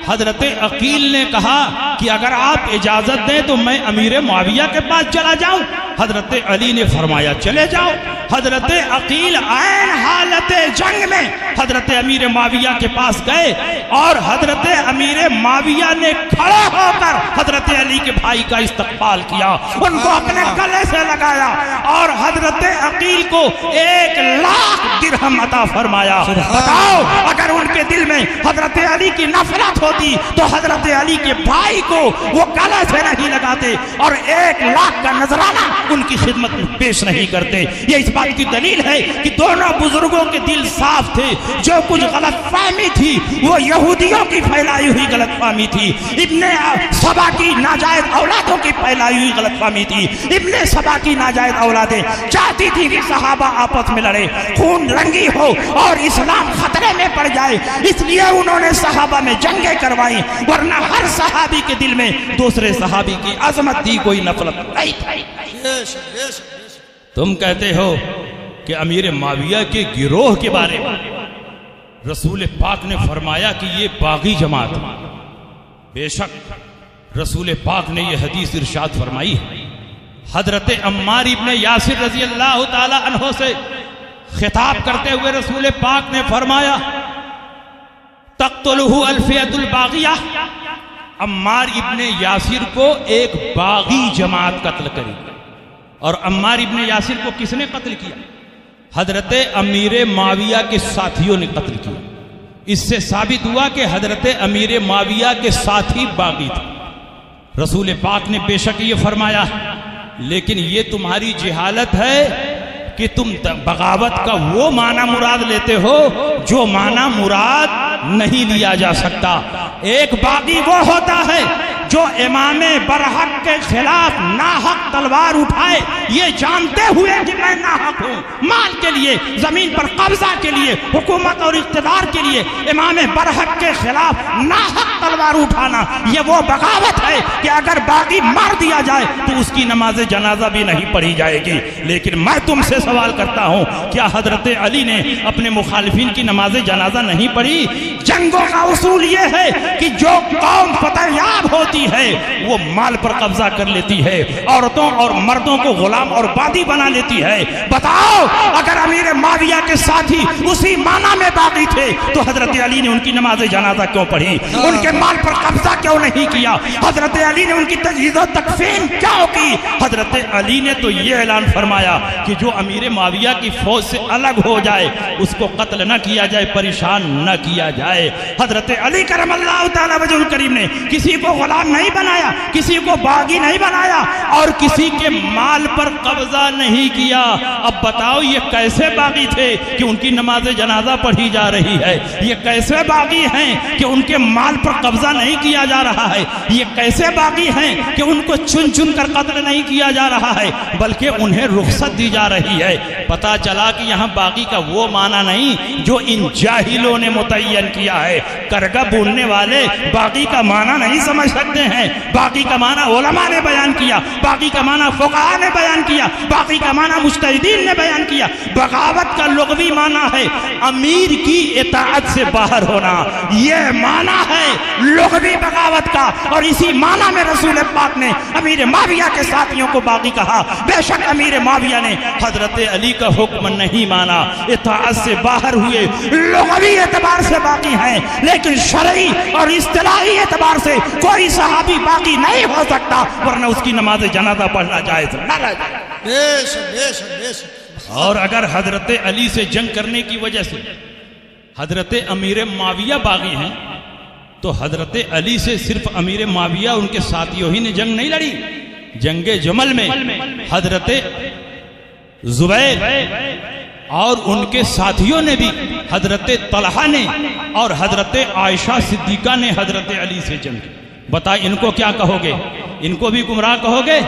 حضرت عقیل نے کہا کہ اگر آپ اجازت دیں تو میں امیر معاویہ کے پاس چلا جاؤں۔ حضرت علی نے فرمایا چلے جاؤ۔ حضرت عقیل عین حالت جنگ میں حضرت امیر معاویہ کے پاس گئے اور حضرت امیر معاویہ نے کھڑا ہو کر حضرت علی کے بھائی کا استقبال کیا، ان کو اپنے گلے سے لگایا اور حضرت عقیل کو 1,00,000 درہم عطا فرمایا۔ بتاؤ اگر ان کے دل میں حضرت علی کی نفرت ہوتی تو حضرت علی کے بھائی کو وہ گلے سے نہیں لگاتے اور 1,00,000 کا نذرانہ ان کی خدمت میں پیش نہیں کرتے۔ یہ اس بات کی دلیل ہے کہ دونوں بزرگوں کے دل صاف تھے۔ جو کچھ غلط فہمی تھی وہ یہودیوں کی پھیلائی ہوئی غلط فہمی تھی، ابن سبا کی ناجائز اولادوں کی پھیلائی ہوئی غلط فہمی تھی۔ ابن سبا کی ناجائز اولادیں چاہتی تھی کہ صحابہ آپس میں لڑے، خون رنگی ہو اور اسلام خطرے میں پڑ جائے، اس لیے انہوں نے صحابہ میں جنگیں کروائی، ورنہ ہر صحابی کے دل میں دوسرے صحابی کی عظمت تھی، کوئی نفرت نہیں تھی۔ تم کہتے ہو کہ امیر معاویہ کے گروہ کے بارے میں رسول پاک نے فرمایا کہ یہ باغی جماعت، بے شک رسول پاک نے یہ حدیث ارشاد فرمائی ہے۔ حضرت عمار ابن یاسر رضی اللہ تعالی عنہ سے خطاب کرتے ہوئے رسول پاک نے فرمایا تقتلہ الفئۃ الباغیہ، عمار ابن یاسر کو ایک باغی جماعت قتل کرے گی۔ اور عمار ابن یاسر کو کس نے قتل کیا؟ حضرت امیر معاویہ کے ساتھیوں نے قتل کیا۔ اس سے ثابت ہوا کہ حضرت امیر معاویہ کے ساتھی باغی تھے۔ رسول پاک نے بے شک یہ فرمایا، لیکن یہ تمہاری جہالت ہے کہ تم بغاوت کا وہ معنی مراد لیتے ہو جو معنی مراد نہیں لیا جا سکتا۔ ایک باغی وہ ہوتا ہے جو امام برحق کے خلاف ناحق تلوار اٹھائے، یہ جانتے ہوئے کہ میں ناحق ہوں، مال کے لیے، زمین پر قبضہ کے لیے، حکومت اور اقتدار کے لیے امام برحق کے خلاف ناحق تلوار اٹھانا، یہ وہ بغاوت ہے کہ اگر باغی مار دیا جائے تو اس کی نماز جنازہ بھی نہیں پڑھی جائے گی۔ لیکن میں تم سے سوال کرتا ہوں، کیا حضرت علی نے اپنے مخالفین کی نماز جنازہ نہیں پڑھی؟ جنگوں کا اصول یہ ہے کہ جو قوم فتح یاب ہوتی ہے وہ مال پر قبضہ کر لیتی ہے، عورتوں اور مردوں کو غلام اور باندی بنا لیتی ہے۔ بتاؤ، اگر امیر معاویہ کے ساتھی اسی معنی میں باغی تھے تو حضرت علی نے ان کی نماز جنازہ کیوں پڑھی؟ ان کے مال پر قبضہ کیوں نہیں کیا؟ حضرت علی نے ان کی تجہیز و تکفین کیوں کی؟ حضرت علی نے تو یہ اعلان فرمایا کہ جو امیر معاویہ کی فوج سے الگ ہو جائے اس کو قتل نہ کیا جائے، پریشان نہ کیا جائے۔ حضرت علی کرم اللہ تعالی وجہ الکریم نے کسی کو غلام نہیں بنایا، کسی کو باغی نہیں بنایا اور کسی کے مال پر قبضہ نہیں کیا۔ اب بتاؤ یہ کیسے باغی تھے کہ ان کی نماز جنازہ پڑھی جا رہی ہے؟ یہ کیسے باغی ہیں کہ ان کے مال پر قبضہ نہیں کیا جا رہا ہے؟ یہ کیسے باغی ہیں کہ ان کو چن چن کر قتل نہیں کیا جا رہا ہے بلکہ انہیں رخصت دی جا رہی ہے؟ پتا چلا کہ یہاں باغی کا وہ معنی نہیں جو ان جاہلوں نے متعین کیا ہے۔ کرگا بولنے والے باغی کا معنی نہیں سمجھ سکتے ہیں۔ باغی کا معنی علماء نے بیان کیا، باغی کا معنی فقہاء نے بیان کیا، باغی کا معنی مجتہدین نے بیان کیا۔ بغاوت کا لغوی معنی ہے امیر کی اطاعت سے باہر ہونا، یہ معنی ہے لغوی بغاوت کا، اور اسی معنی میں رسول پاک نے امیر معاویہ کے ساتھیوں کو باغی کہا۔ بے شک امیر معاویہ نے حضرت علی کا حکم نہیں مانا، اطاعت سے باہر ہوئے، لغوی اعتبار سے باقی ہیں، لیکن شرعی اور اصطلاحی اعتبار سے کوئی صحابی باقی نہیں ہو سکتا، ورنہ اس کی نماز جنازہ پڑھنا جائز نہ رہ جائے۔ بے شک بے شک بے شک۔ اور اگر حضرت علی سے جنگ کرنے کی وجہ سے حضرت امیر معاویہ باغی ہیں تو حضرت علی سے صرف امیر معاویہ ان کے ساتھیوں ہی نے جنگ نہیں لڑی۔ جنگ جمل میں حضرت زبیر اور ان کے ساتھیوں نے بھی، حضرت طلحہ نے اور حضرت عائشہ صدیقہ نے حضرت علی سے جنگ کی۔ بتا ان کو کیا کہو گے؟ ان کو بھی گمراہ کہو گے؟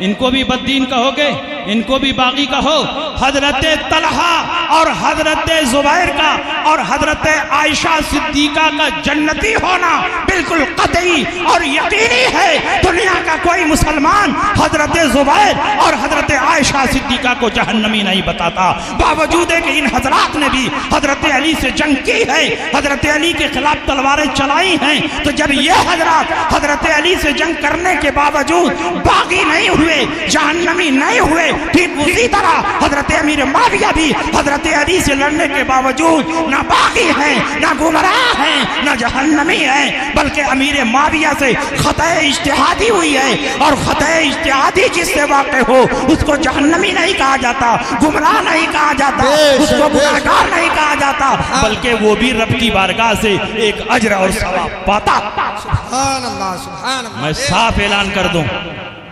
ان کو بھی بددین کہو گے؟ ان کو بھی باغی کہو؟ حضرت طلحہ اور حضرت زبیر کا اور حضرت عائشہ صدیقہ کا جنتی ہونا بالکل قطعی اور یقینی ہے۔ دنیا کا کوئی مسلمان حضرت زبیر اور حضرت عائشہ صدیقہ کو جہنمی نہیں بتاتا، باوجود ہے کہ ان حضرات نے بھی حضرت علی سے جنگ کی ہے، حضرت علی کے خلاف تلواریں چلائی ہیں۔ تو جب یہ حضرات حضرت علی سے جنگ کرنے کے باوجود باغی نہیں ہوئے، جہنمی نہیں ہوئے، ٹھیک اسی طرح حضرت امیر معاویہ بھی حضرت علی سے لڑنے کے باوجود نہ باغی ہیں، نہ گمراہ ہیں، نہ جہنمی ہیں، بلکہ امیر معاویہ سے خطأ اجتہادی ہوئی ہے، اور خطأ اجتہادی جس سے واقع ہو اس کو جہنمی نہیں کہا جاتا، گمراہ نہیں کہا جاتا، اس کو گناہگار نہیں کہا جاتا، بلکہ وہ بھی رب کی بارگاہ سے ایک اجر اور ثواب پاتا۔ سبحان اللہ سبحان اللہ۔ میں صاف اعلان کر دوں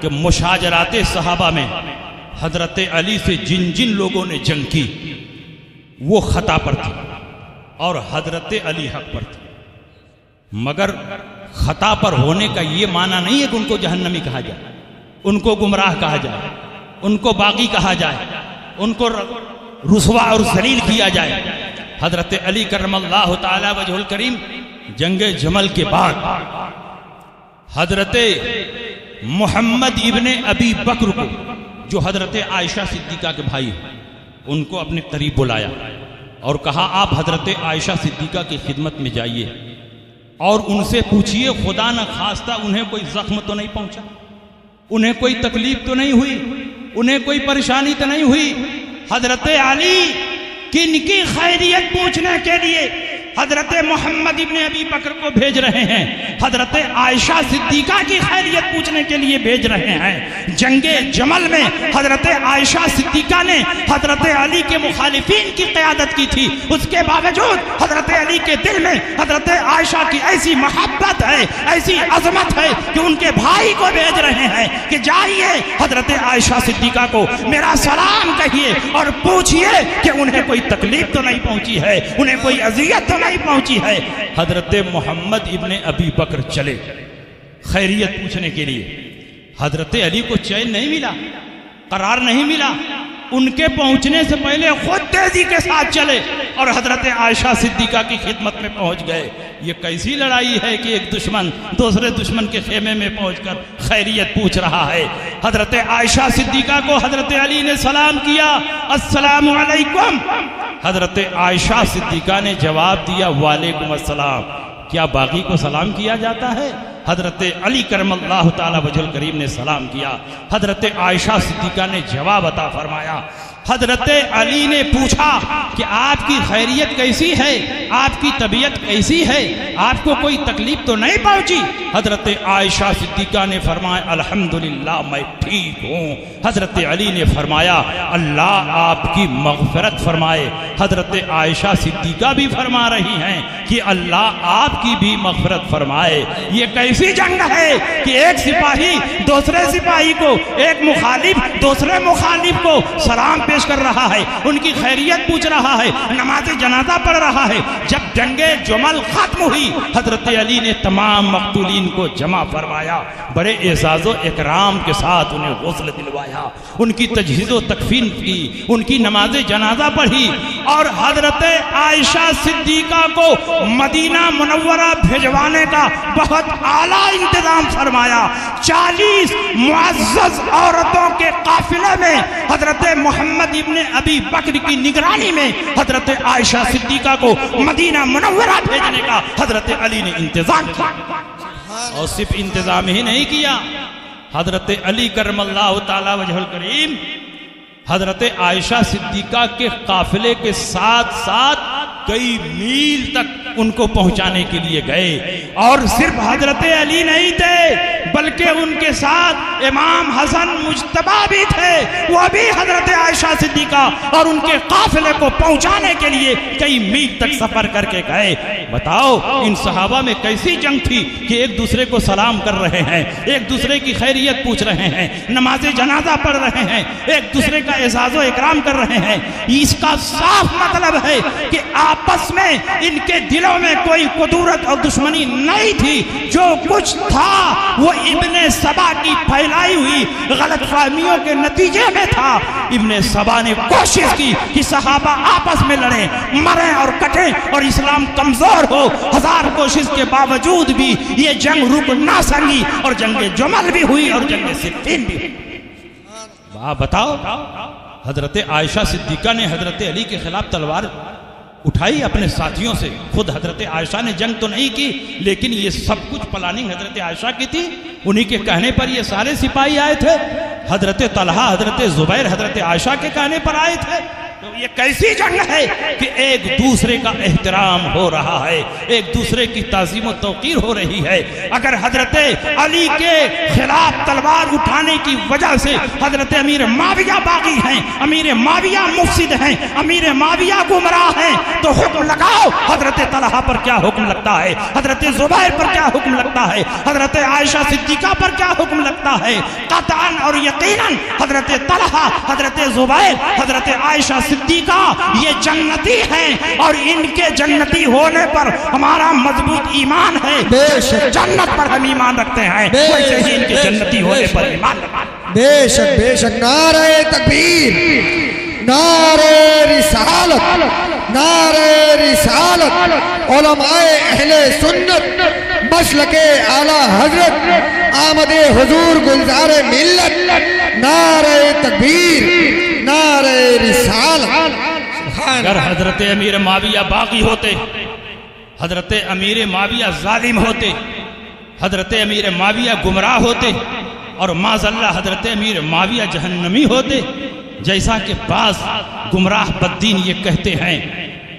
کہ مشاجرات صحابہ میں حضرت علی سے جن جن لوگوں نے جنگ کی وہ خطا پر تھی اور حضرت علی حق پر تھی، مگر خطا پر ہونے کا یہ معنی نہیں ہے کہ ان کو جہنمی کہا جائے، ان کو گمراہ کہا جائے، ان کو باغی کہا جائے، ان کو رسوا اور ذلیل کیا جائے۔ حضرت علی کرم اللہ تعالی وجہ الکریم جنگ جمل کے بعد حضرت محمد ابن ابی بکر کو، جو حضرت عائشہ صدیقہ کے بھائی ہیں، ان کو اپنے قریب بلایا اور کہا آپ حضرت عائشہ صدیقہ کی خدمت میں جائیے اور ان سے پوچھئے خدا نہ خواستہ انہیں کوئی زخم تو نہیں پہنچا، انہیں کوئی تکلیف تو نہیں ہوئی، انہیں کوئی پریشانی تو نہیں ہوئی۔ حضرت علی کن کی خیریت پوچھنے کے لیے حضرت محمد ابن ابی بکر کو بھیج رہے ہیں، حضرت عائشہ صدیقہ کی خیریت پوچھنے کے لیے بھیج رہے ہیں۔ جنگ جمل میں حضرت عائشہ صدیقہ نے حضرت علی کے مخالفین کی قیادت کی تھی، اس کے باوجود حضرت علی کے دل میں حضرت عائشہ کی ایسی محبت ہے، ایسی عظمت ہے کہ ان کے بھائی کو بھیج رہے ہیں کہ جائیے حضرت عائشہ صدیقہ کو میرا سلام کہیے اور پوچھئے کہ انہیں کوئی تکلیف تو نہیں پہنچی ہے، انہیں کوئی اذیت تو نہیں پہنچی ہے۔ حضرت محمد ابن ابی بکر چلے خیریت پوچھنے کے لیے۔ حضرت علی کو چین نہیں ملا، قرار نہیں ملا، ان کے پہنچنے سے پہلے خود تیزی کے ساتھ چلے اور حضرت عائشہ صدیقہ کی خدمت میں پہنچ گئے. یہ کیسی لڑائی ہے کہ ایک دشمن دوسرے دشمن کے خیمے میں پہنچ کر خیریت پوچھ رہا ہے. حضرت عائشہ صدیقہ کو حضرت علی نے سلام کیا، السلام علیکم. حضرت عائشہ صدیقہ نے جواب دیا، وعلیکم السلام. کیا باغی کو سلام کیا جاتا ہے؟ حضرت علی کرم اللہ تعالی وجہ الکریم نے سلام کیا. حضرت عائشہ صدیقہ نے جواب عطا فرمایا. حضرت علی نے پوچھا کہ آپ کی خیریت کیسی ہے، آپ کی طبیعت کیسی ہے، آپ کو کوئی تکلیف تو نہیں پہنچی؟ حضرت عائشہ صدیقہ نے فرمایا الحمدللہ میں ٹھیک ہوں. حضرت علی نے فرمایا اللہ آپ کی مغفرت فرمائے. حضرت عائشہ صدیقہ بھی فرما رہی ہیں کہ اللہ آپ کی بھی مغفرت فرمائے. یہ کیسی جنگ ہے کہ ایک سپاہی دوسرے سپاہی کو، ایک مخالف دوسرے مخالف کو سلام پیش کر رہا ہے، ان کی خیریت پوچھ رہا ہے، نماز جنازہ پڑھ رہا ہے. جب جنگ جمل ختم ہوئی حضرت علی نے تمام مقتولین کو جمع فرمایا، بڑے اعزاز و اکرام کے ساتھ انہیں غسل دلوایا، ان کی تجہیز و تکفین کی، ان کی نماز جنازہ پڑھی اور حضرت عائشہ صدیقہ کو مدینہ منورہ بھیجوانے کا بہت اعلیٰ انتظام فرمایا. 40 معزز عورتوں کے قافلے میں حضرت محمد ابن ابی بکر کی نگرانی میں حضرت عائشہ صدیقہ کو مدینہ منورہ بھیجنے کا حضرت علی نے انتظام کیا. اور صرف انتظام ہی نہیں کیا، حضرت علی کرم اللہ تعالی وجہ الکریم حضرت عائشہ صدیقہ کے قافلے کے ساتھ ساتھ کئی میل تک ان کو پہنچانے کے لیے گئے. اور صرف حضرت علی نہیں تھے بلکہ ان کے ساتھ امام حسن مجتبی بھی تھے، وہ بھی حضرت عائشہ صدیقہ اور ان کے قافلے کو پہنچانے کے لیے کئی میل تک سفر کر کے گئے. بتاؤ ان صحابہ میں کیسی جنگ تھی کہ ایک دوسرے کو سلام کر رہے ہیں، ایک دوسرے کی خیریت پوچھ رہے ہیں، نماز جنازہ پڑھ رہے ہیں، ایک دوسرے کا اعزاز و اکرام کر رہے ہیں. اس کا صاف مطلب ہے کہ آپس میں ان کے دلوں میں کوئی قدورت اور دشمنی نہیں تھی. جو کچھ تھا وہ ابن سبا کی پھیلائی ہوئی غلط فہمیوں کے نتیجے میں تھا. ابن سبا نے کوشش کی کہ صحابہ آپس میں لڑیں، مریں اور کٹیں اور اسلام کمزور ہو. 1000 کوشش کے باوجود بھی یہ جنگ رک نہ سکی اور جنگ جمل بھی ہوئی اور جنگ صفین بھی ہوئی. بتاؤ حضرت عائشہ صدیقہ نے حضرت علی کے خلاف تلوار اٹھائی اپنے ساتھیوں سے. خود حضرت عائشہ نے جنگ تو نہیں کی لیکن یہ سب کچھ پلاننگ حضرت عائشہ کی تھی. انہی کے کہنے پر یہ سارے سپاہی آئے تھے. حضرت طلحہ، حضرت زبیر حضرت عائشہ کے کہنے پر آئے تھے. تو یہ کیسی جنگ ہے کہ ایک دوسرے کا احترام ہو رہا ہے، ایک دوسرے کی تعظیم و توقیر ہو رہی ہے. اگر حضرت علی کے خلاف تلوار اٹھانے کی وجہ سے حضرت امیر معاویہ باغی ہیں، امیر معاویہ مفسد ہیں، امیر معاویہ گمراہ ہیں، تو حکم لگاؤ حضرت طلحہ پر کیا حکم لگتا ہے، حضرت زبیر پر کیا حکم لگتا ہے، حضرت عائشہ صدیقہ پر کیا حکم لگتا ہے. قطعاً اور یقیناً حضرت طلحہ، حضرت زبیر، حضرت عائشہ صدیقہ یہ جنتی ہیں اور ان کے جنتی ہونے پر ہمارا مضبوط ایمان ہے. جنت پر ہم ایمان رکھتے ہیں، ویسے ہی ان کے جنتی ہونے پر ایمان رکھتے ہیں. بے شک بے شک. نعرہ تکبیر، نعرہ رسالت، نعرہ رسالت. علماء اہل سنت مسلک اعلی حضرت آمد حضور گلزار ملت. نعرہ تکبیر، نعرہ رسالت. اگر حضرت امیر معاویہ باغی ہوتے، حضرت امیر معاویہ ظالم ہوتے، حضرت امیر معاویہ گمراہ ہوتے اور معاذ اللہ حضرت امیر معاویہ جہنمی ہوتے جیسا کہ بعض گمراہ بددین یہ کہتے ہیں،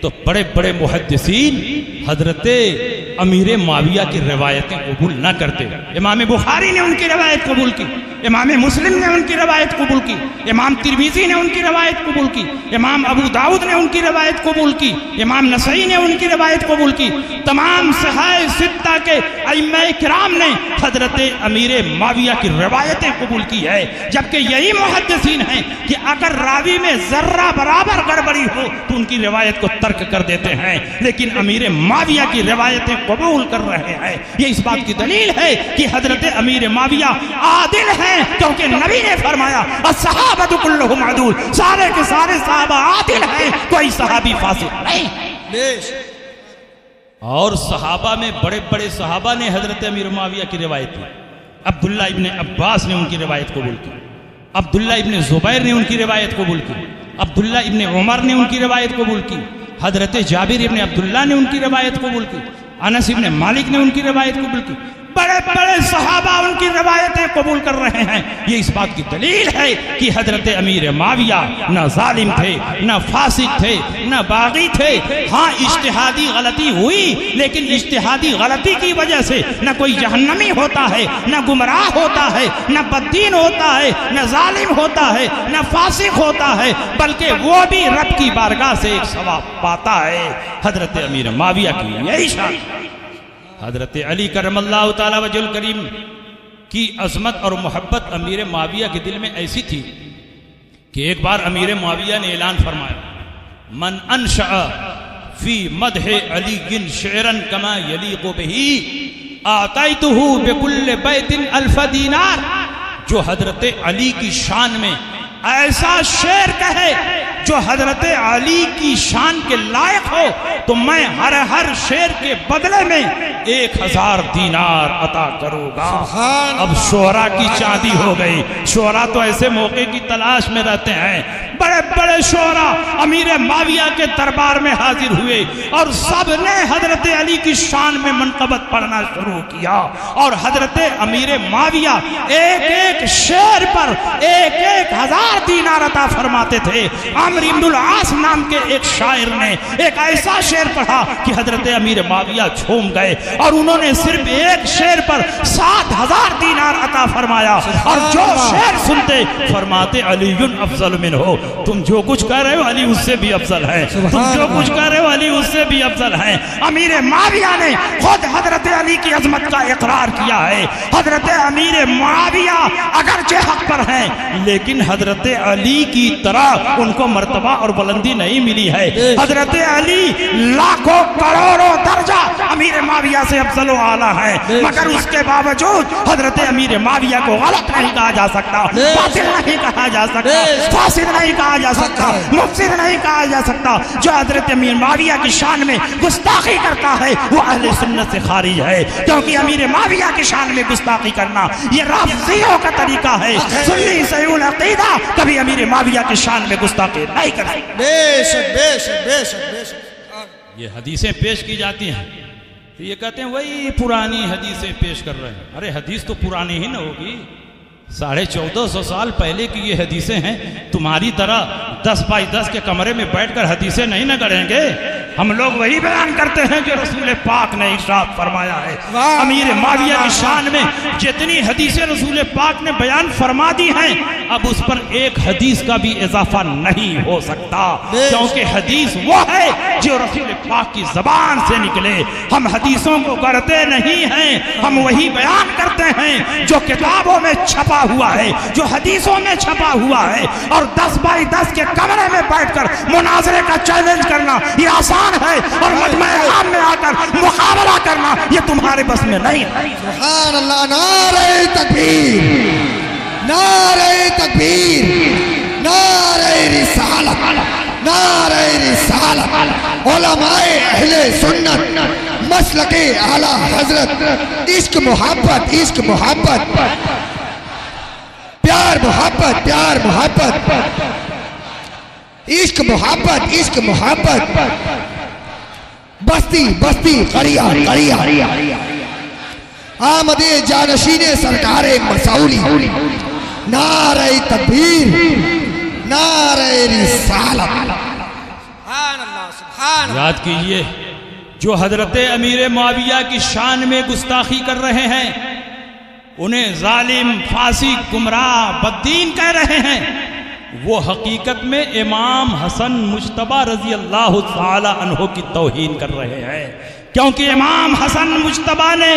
تو بڑے بڑے محدثین حضرت امیر معاویہ کی روایتیں قبول نہ کرتے. امام بخاری نے ان کی روایت قبول کی، امام مسلم نے ان کی روایت قبول کی، امام ترمذی نے ان کی روایت قبول کی، امام ابو داؤد نے ان کی روایت قبول کی، امام نسائی نے ان کی روایت قبول کی. تمام صحابہ ستہ کے ائمہ کرام نے حضرت امیر معاویہ کی روایتیں قبول کی ہے. جبکہ یہی محدثین ہیں کہ اگر راوی میں ذرہ برابر گڑبڑی بڑی ہو تو ان کی روایت کو ترک کر دیتے ہیں، لیکن امیر معاویہ کی روایتیں قبول کر رہے ہیں۔ یہ اس بات کی دلیل ہے کہ حضرت امیر معاویہ عادل ہیں، کیونکہ نبی نے فرمایا الصحابۃ کلھم عدول، سارے کے سارے صحابہ عادل ہیں، کوئی صحابی فاسق نہیں۔ اور صحابہ میں بڑے بڑے صحابہ نے حضرت امیر معاویہ کی روایت کی۔ عبداللہ ابن عباس نے ان کی روایت قبول کی، عبداللہ ابن زبیر نے ان کی روایت قبول کی، عبداللہ ابن عمر نے ان کی روایت قبول کی، حضرت جابر ابن عبداللہ نے ان کی روایت قبول کی، انس ابن مالک نے ان کی روایت قبول کی، بڑے بڑے صحابہ ان کی روایتیں قبول کر رہے ہیں۔ یہ اس بات کی دلیل ہے کہ حضرت امیر معاویہ نہ ظالم تھے، نہ فاسق تھے، نہ باغی تھے۔ ہاں اجتہادی غلطی ہوئی، لیکن اجتہادی غلطی کی وجہ سے نہ کوئی جہنمی ہوتا ہے، نہ گمراہ ہوتا ہے، نہ بددین ہوتا ہے، نہ ظالم ہوتا ہے، نہ فاسق ہوتا ہے، بلکہ وہ بھی رب کی بارگاہ سے ایک ثواب پاتا ہے۔ حضرت امیر معاویہ کی یہی شان۔ حضرت علی کرم اللہ تعالی وجہ الکریم کی عظمت اور محبت امیر معاویہ کے دل میں ایسی تھی کہ ایک بار امیر معاویہ نے اعلان فرمایا من انشأ فی مدح علی شعرا کما یلیق بہ اعطیتہ بکل بیت 1000 دینار، جو حضرت علی کی شان میں ایسا شعر کہے جو حضرت علی کی شان کے لائق ہو تو میں ہر شعر کے بدلے میں 1000 دینار عطا کروں گا۔ اب شعراء کی چاندی ہو گئی، شعراء تو ایسے موقع کی تلاش میں رہتے ہیں۔ بڑے بڑے شعراء امیر معاویہ کے دربار میں حاضر ہوئے اور سب نے حضرت علی کی شان میں منقبت پڑھنا شروع کیا، اور حضرت امیر معاویہ ایک ایک شعر پر 1000 دینار عطا فرماتے تھے۔ عمرو بن العاص نام کے ایک شاعر نے ایک ایسا شعر پڑھا کہ حضرت امیر معاویہ جھوم گئے، اور انہوں نے صرف ایک شعر پر 7000 دینار عطا فرمایا، اور جو شعر سنتے فرماتے علی افضل منہ، تم جو کچھ کہہ رہے ہو علی اس سے بھی افضل ہے، تم جو کچھ کہہ رہے ہو علی اس سے بھی افضل ہے۔ امیر معاویہ نے خود حضرت علی کی عظمت کا اقرار کیا ہے۔ حضرت امیر معاویہ اگرچہ حق پر ہیں، لیکن حضرت علی کی طرح ان کو مرتبہ اور بلندی نہیں ملی ہے۔ حضرت علی لاکھوں کروڑوں درجہ امیر معاویہ سے افضل و اعلیٰ ہے، مگر اس کے باوجود حضرت امیر معاویہ کو غلط نہیں کہا جا سکتا، باطل نہیں کہا جا سکتا، فاسد نہیں کہا جا سکتا، مفسد نہیں کہا جا سکتا۔ جو حضرت امیر معاویہ کی شان میں گستاخی کرتا ہے وہ اہل سنت سے خارج ہے، کیونکہ امیر معاویہ کی شان میں گستاخی کرنا یہ رافضیوں کا طریقہ ہے۔ سنی صحیح العقیدہ کبھی امیر معاویہ کی شان میں گستاخی نہیں کر سکتا۔ بے شک بے شک بے شک بے شک۔ یہ حدیثیں پیش کی جاتی ہیں تو یہ کہتے ہیں وہی پرانی حدیثیں پیش کر رہے ہیں۔ ارے حدیث تو پرانی ہی نہ ہوگی، 1450 سال پہلے کی یہ حدیثیں ہیں۔ تمہاری طرح 10 بائی 10 کے کمرے میں بیٹھ کر حدیثیں نہیں نہ گڑھیں گے، ہم لوگ وہی بیان کرتے ہیں جو رسول پاک نے ارشاد فرمایا ہے۔ امیر معاویہ کی شان میں جتنی حدیثیں رسول پاک نے بیان فرما دی ہیں، اب اس پر ایک حدیث کا بھی اضافہ نہیں ہو سکتا، کیونکہ حدیث وہ ہے جو رسول پاک کی زبان سے نکلے۔ ہم حدیثوں کو گڑھتے نہیں ہیں، ہم وہی بیان کرتے ہیں جو کتابوں میں چھپا ہوا ہے، جو حدیثوں میں چھپا ہوا ہے۔ اور 10 بائی 10 کے کمرے میں بیٹھ کر مناظرے کا چیلنج کرنا یہ آسان ہے، اور مجمع عام میں آ کر مقابلہ کرنا یہ تمہارے بس میں نہیں ہے۔ سبحان اللہ، نعرہ تکبیر، نعرہ تکبیر، نعرہ رسالت، نعرہ رسالت۔ علماء اہل سنت مسلک اعلی حضرت، عشق محبت، عشق محبت، پیار محبت، پیار محبت، عشق محبت، عشق محبت، بستی بستی قریہ قریہ، آمد جانشین سرکار مسعولی، نعرہ تکبیر، نعرہ رسالت۔ سبحان اللہ سبحان اللہ۔ یاد کیجئے جو حضرت امیر معاویہ کی شان میں گستاخی کر رہے ہیں، انہیں ظالم، فاسق، گمراہ، بددین کہہ رہے ہیں، وہ حقیقت میں امام حسن مجتبی رضی اللہ تعالی عنہ کی توہین کر رہے ہیں، کیونکہ امام حسن مجتبی نے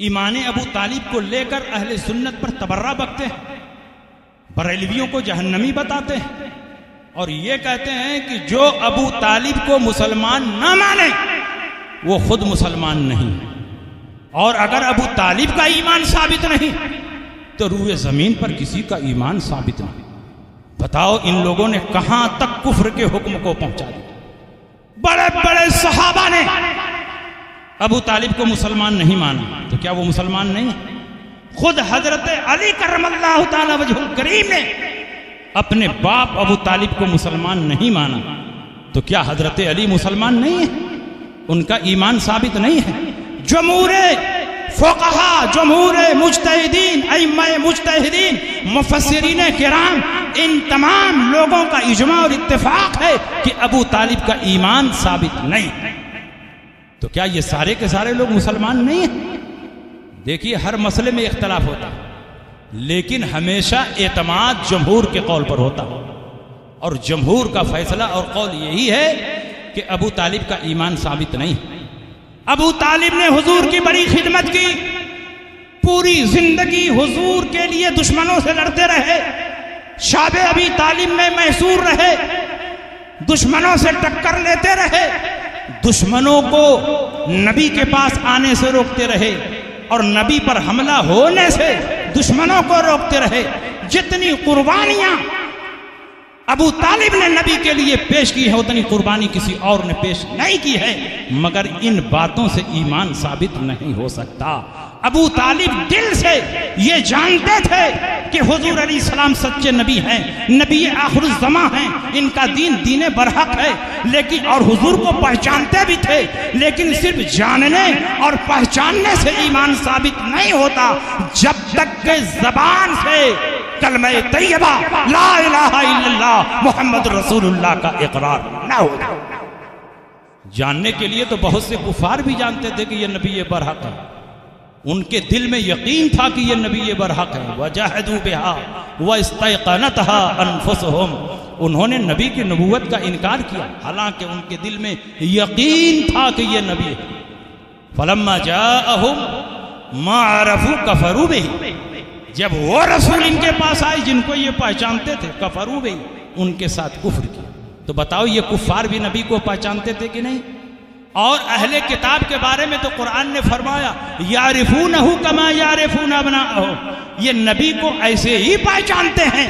ایمان ابو طالب کو لے کر اہل سنت پر تبرہ بکتے ہیں، بریلویوں کو جہنمی بتاتے ہیں، اور یہ کہتے ہیں کہ جو ابو طالب کو مسلمان نہ مانے وہ خود مسلمان نہیں، اور اگر ابو طالب کا ایمان ثابت نہیں تو روئے زمین پر کسی کا ایمان ثابت نہیں۔ بتاؤ ان لوگوں نے کہاں تک کفر کے حکم کو پہنچا دیا۔ بڑے بڑے صحابہ نے ابو طالب کو مسلمان نہیں مانا، تو کیا وہ مسلمان نہیں؟ خود حضرت علی کرم اللہ تعالی وجہ الکریم نے اپنے باپ ابو طالب کو مسلمان نہیں مانا، تو کیا حضرت علی مسلمان نہیں ہے؟ ان کا ایمان ثابت نہیں ہے؟ جمہور فقہا، جمہور مجتہدین، ائمہ مجتہدین، مفسرین کرام، ان تمام لوگوں کا اجماع اور اتفاق ہے کہ ابو طالب کا ایمان ثابت نہیں ہے، تو کیا یہ سارے کے سارے لوگ مسلمان نہیں ہیں؟ دیکھیے ہر مسئلے میں اختلاف ہوتا ہے، لیکن ہمیشہ اعتماد جمہور کے قول پر ہوتا ہے، اور جمہور کا فیصلہ اور قول یہی ہے کہ ابو طالب کا ایمان ثابت نہیں ہے۔ ابو طالب نے حضور کی بڑی خدمت کی، پوری زندگی حضور کے لیے دشمنوں سے لڑتے رہے، شاب ابی طالب میں محصور رہے، دشمنوں سے ٹکر لیتے رہے، دشمنوں کو نبی کے پاس آنے سے روکتے رہے، اور نبی پر حملہ ہونے سے دشمنوں کو روکتے رہے۔ جتنی قربانیاں ابو طالب نے نبی کے لیے پیش کی ہے اتنی قربانی کسی اور نے پیش نہیں کی ہے، مگر ان باتوں سے ایمان ثابت نہیں ہو سکتا۔ ابو طالب دل سے یہ جانتے تھے کہ حضور علیہ السلام سچے نبی ہیں، نبی آخر الزماں ہیں، ان کا دین دین برحق ہے، لیکن اور حضور کو پہچانتے بھی تھے، لیکن صرف جاننے اور پہچاننے سے ایمان ثابت نہیں ہوتا جب تک کہ زبان سے کلمہ طیبہ لا الہ الا اللہ محمد رسول اللہ کا اقرار نہ ہو جائے۔ جاننے کے لیے تو بہت سے کفار بھی جانتے تھے کہ یہ نبی برحق ہے، ان کے دل میں یقین تھا کہ یہ نبی برحق ہے۔ وَجَاهَدُوا بِهَا وَاسْتَيْقَنَتْهَا أَنفُسُهُمْ، انہوں نے نبی کی نبوت کا انکار کیا حالانکہ ان کے دل میں یقین تھا کہ یہ نبی ہے۔ فَلَمَّا جَاءَهُمْ مَا عَرَفُوا كَفَرُوا بِهِ، جب وہ رسول ان کے پاس آئے جن کو یہ پہچانتے تھے، کفروا بھی، ان کے ساتھ کفر کیا۔ تو بتاؤ یہ کفار بھی نبی کو پہچانتے تھے کہ نہیں؟ اور اہل کتاب کے بارے میں تو قرآن نے فرمایا یعرفونہ کما یعرفون ابناءہم، یہ نبی کو ایسے ہی پہچانتے ہیں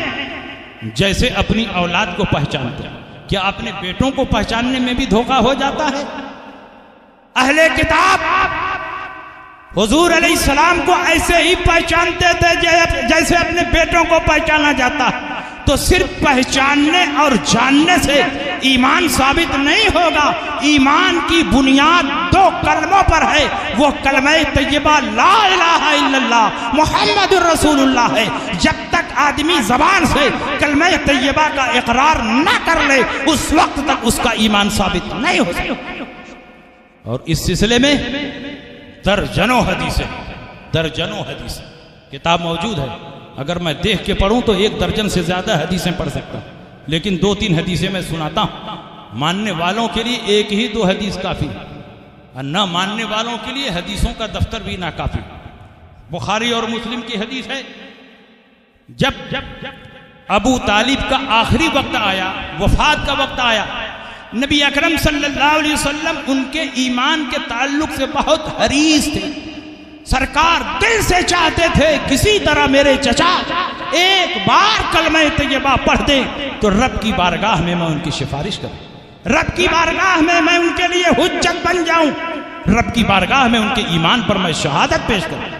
جیسے اپنی اولاد کو پہچانتے ہیں۔ کیا اپنے بیٹوں کو پہچاننے میں بھی دھوکہ ہو جاتا ہے؟ اہل کتاب حضور علیہ السلام کو ایسے ہی پہچانتے تھے جیسے اپنے بیٹوں کو پہچانا جاتا ہے۔ تو صرف پہچاننے اور جاننے سے ایمان ثابت نہیں ہوگا، ایمان کی بنیاد دو کلموں پر ہے، وہ کلمہ طیبہ لا الہ الا اللہ محمد رسول اللہ ہے۔ جب تک آدمی زبان سے کلمہ طیبہ کا اقرار نہ کر لے اس وقت تک اس کا ایمان ثابت نہیں ہو سکتا۔ اور اس سلسلے میں درجنوں حدیثیں کتاب موجود ہے، اگر میں دیکھ کے پڑھوں تو 1 درجن سے زیادہ حدیثیں پڑھ سکتا ہوں، لیکن 2-3 حدیثیں میں سناتا ہوں۔ ماننے والوں کے لیے 1 ہی 2 حدیث کافی، اور نہ ماننے والوں کے لیے حدیثوں کا دفتر بھی نہ کافی۔ بخاری اور مسلم کی حدیث ہے، جب ابو طالب کا آخری وقت آیا، وفات کا وقت آیا، نبی اکرم صلی اللہ علیہ وسلم ان کے ایمان کے تعلق سے بہت حریص تھے۔ سرکار دل سے چاہتے تھے کسی طرح میرے چچا ایک بار کلمہ طیبہ پڑھ دیں تو رب کی بارگاہ میں ان کی سفارش کروں، رب کی بارگاہ میں ان کے لیے حجت بن جاؤں، رب کی بارگاہ میں ان کے ایمان پر میں شہادت پیش کروں۔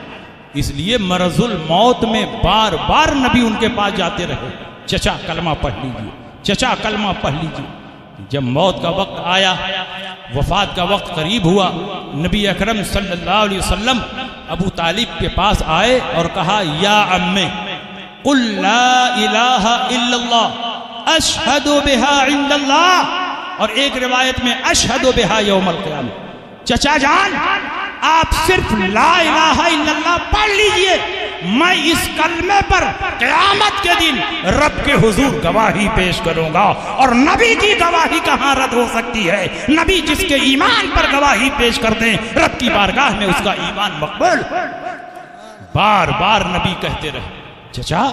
اس لیے مرض الموت میں بار بار نبی ان کے پاس جاتے رہے، چچا کلمہ پڑھ لیجیے، چچا کلمہ پڑھ لیجیے۔ جب موت کا وقت آیا، وفات کا وقت قریب ہوا، نبی اکرم صلی اللہ علیہ وسلم ابو طالب کے پاس آئے اور کہا یا عمّ قل لا الہ الا اللہ اشہد بہا عند اللہ، اور ایک روایت میں اشہد بہا یوم القیامہ۔ چچا جان آپ صرف لا الہ الا اللہ پڑھ لیجئے، میں اس کلمے پر قیامت کے دن رب کے حضور گواہی پیش کروں گا. اور نبی کی گواہی کہاں رد ہو سکتی ہے؟ نبی جس کے ایمان پر گواہی پیش کر دیں رب کی بارگاہ میں اس کا ایمان مقبول. بار بار نبی کہتے رہے چچا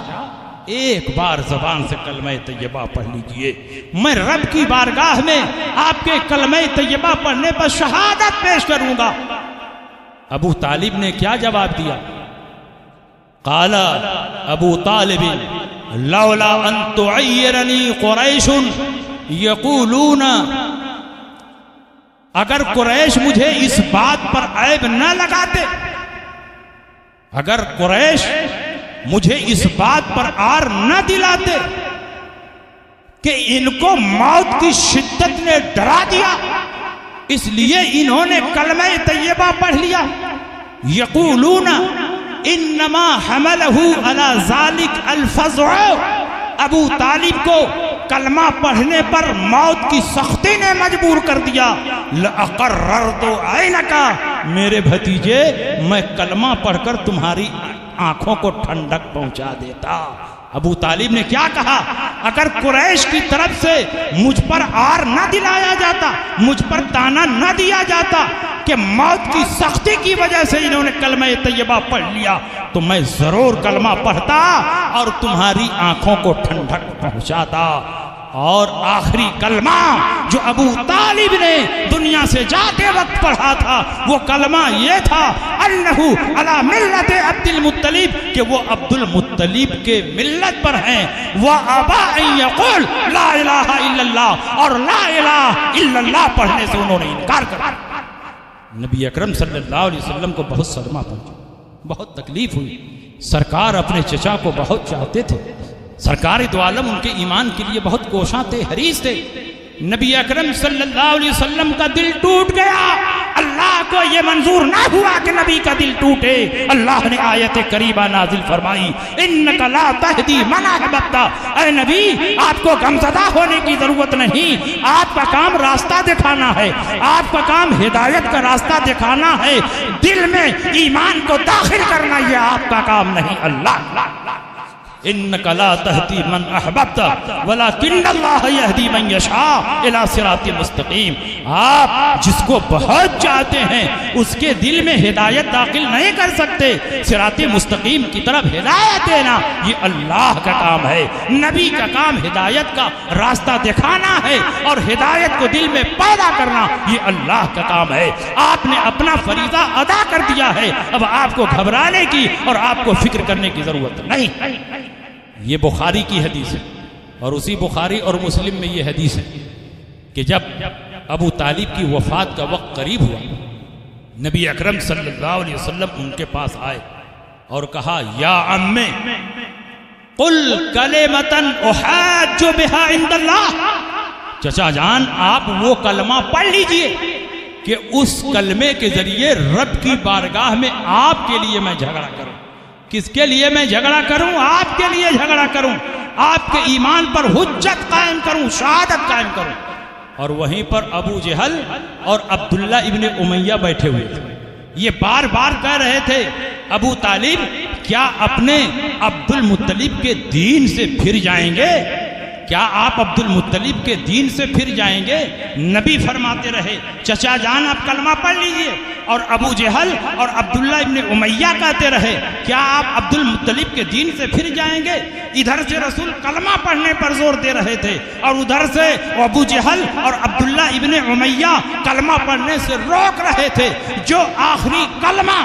ایک بار زبان سے کلمہ طیبہ پڑھ لیجئے، میں رب کی بارگاہ میں آپ کے کلمہ طیبہ پڑھنے پر شہادت پیش کروں گا. ابو طالب نے کیا جواب دیا؟ قال ابو طالب لولا ان تعیرنی قریش یقولون، اگر قریش مجھے اس بات پر عیب نہ لگاتے، اگر قریش مجھے اس بات پر آر نہ دلاتے کہ ان کو موت کی شدت نے ڈرا دیا اس لیے انہوں نے کلمہ طیبہ پڑھ لیا. یقولون انما حملہ علی ذالک الفزع، ابو طالب کو کلمہ پڑھنے پر موت کی سختی نے مجبور کر دیا. لأقررت عینک، میرے بھتیجے میں کلمہ پڑھ کر تمہاری آنکھوں کو ٹھنڈک پہنچا دیتا. ابو طالب نے کیا کہا؟ اگر قریش کی طرف سے مجھ پر آر نہ دلایا جاتا، مجھ پر تانا نہ دیا جاتا کہ موت کی سختی کی وجہ سے انہوں نے کلمہ طیبہ پڑھ لیا تو میں ضرور کلمہ پڑھتا اور تمہاری آنکھوں کو ٹھنڈک پہنچاتا. اور آخری کلمہ جو ابو طالب نے دنیا سے جاتے وقت پڑھا تھا وہ کلمہ یہ تھا انہو علی ملت عبد المطلب، کہ وہ عبد المطلب کے ملت پر ہیں. وَأَبَا أَن يَقُولْ لَا إِلَهَ إِلَّا اللَّهُ، اور لا الہ الا اللہ پڑھنے سے انہوں نے انکار کر دیا. نبی اکرم صلی اللہ علیہ وسلم کو بہت صدمہ پہنچا، بہت تکلیف ہوئی. سرکار اپنے چچا کو بہت چاہتے تھے، سرکار دو عالم ان کے ایمان کے لیے بہت کوشاں تھے، حریص تھے. نبی اکرم صلی اللہ علیہ وسلم کا دل ٹوٹ گیا. اللہ کو یہ منظور نہ ہوا کہ نبی کا دل ٹوٹے. اللہ نے آیت کریمہ نازل فرمائی انک لا تہدی من احببت، اے نبی آپ کو غمزدہ ہونے کی ضرورت نہیں، آپ کا کام راستہ دکھانا ہے، آپ کا کام ہدایت کا راستہ دکھانا ہے، دل میں ایمان کو داخل کرنا یہ آپ کا کام نہیں. اللہ انک لا تہدی من احببت ولکن اللہ یہدی من یشاء الی صراط مستقیم. آپ جس کو بہت چاہتے ہیں اس کے دل میں ہدایت داخل نہیں کر سکتے، صراط مستقیم کی طرف ہدایت دینا یہ اللہ کا کام ہے. نبی کا کام ہدایت کا راستہ دکھانا ہے اور ہدایت کو دل میں پیدا کرنا یہ اللہ کا کام ہے. آپ نے اپنا فریضہ ادا کر دیا ہے، اب آپ کو گھبرانے کی اور آپ کو فکر کرنے کی ضرورت نہیں. یہ بخاری کی حدیث ہے اور اسی بخاری اور مسلم میں یہ حدیث ہے کہ جب ابو طالب کی وفات کا وقت قریب ہوا نبی اکرم صلی اللہ علیہ وسلم ان کے پاس آئے اور کہا یا عمّ قل کلمۃ احاج بها عند اللہ. چچا جان آپ وہ کلمہ پڑھ لیجئے کہ اس کلمے کے ذریعے رب کی بارگاہ میں آپ کے لیے میں جھگڑا کروں. کس کے لیے میں جھگڑا کروں؟ آپ کے لیے جھگڑا کروں، آپ کے ایمان پر حجت قائم کروں، شہادت قائم کروں. اور وہیں پر ابو جہل اور عبداللہ ابن امیہ بیٹھے ہوئے تھے. یہ بار بار کہہ رہے تھے ابو طالب کیا اپنے عبد المطلب کے دین سے پھر جائیں گے؟ کیا آپ عبد المطلب کے دین سے پھر جائیں گے؟ نبی فرماتے رہے چچا جان آپ کلمہ پڑھ لیجئے. اور ابو جہل اور عبداللہ ابن امیہ کہتے رہے کیا آپ عبد المطلب کے دین سے پھر جائیں گے؟ ادھر سے رسول کلمہ پڑھنے پر زور دے رہے تھے اور ادھر سے ابو جہل اور عبداللہ ابن امیہ کلمہ پڑھنے سے روک رہے تھے. جو آخری کلمہ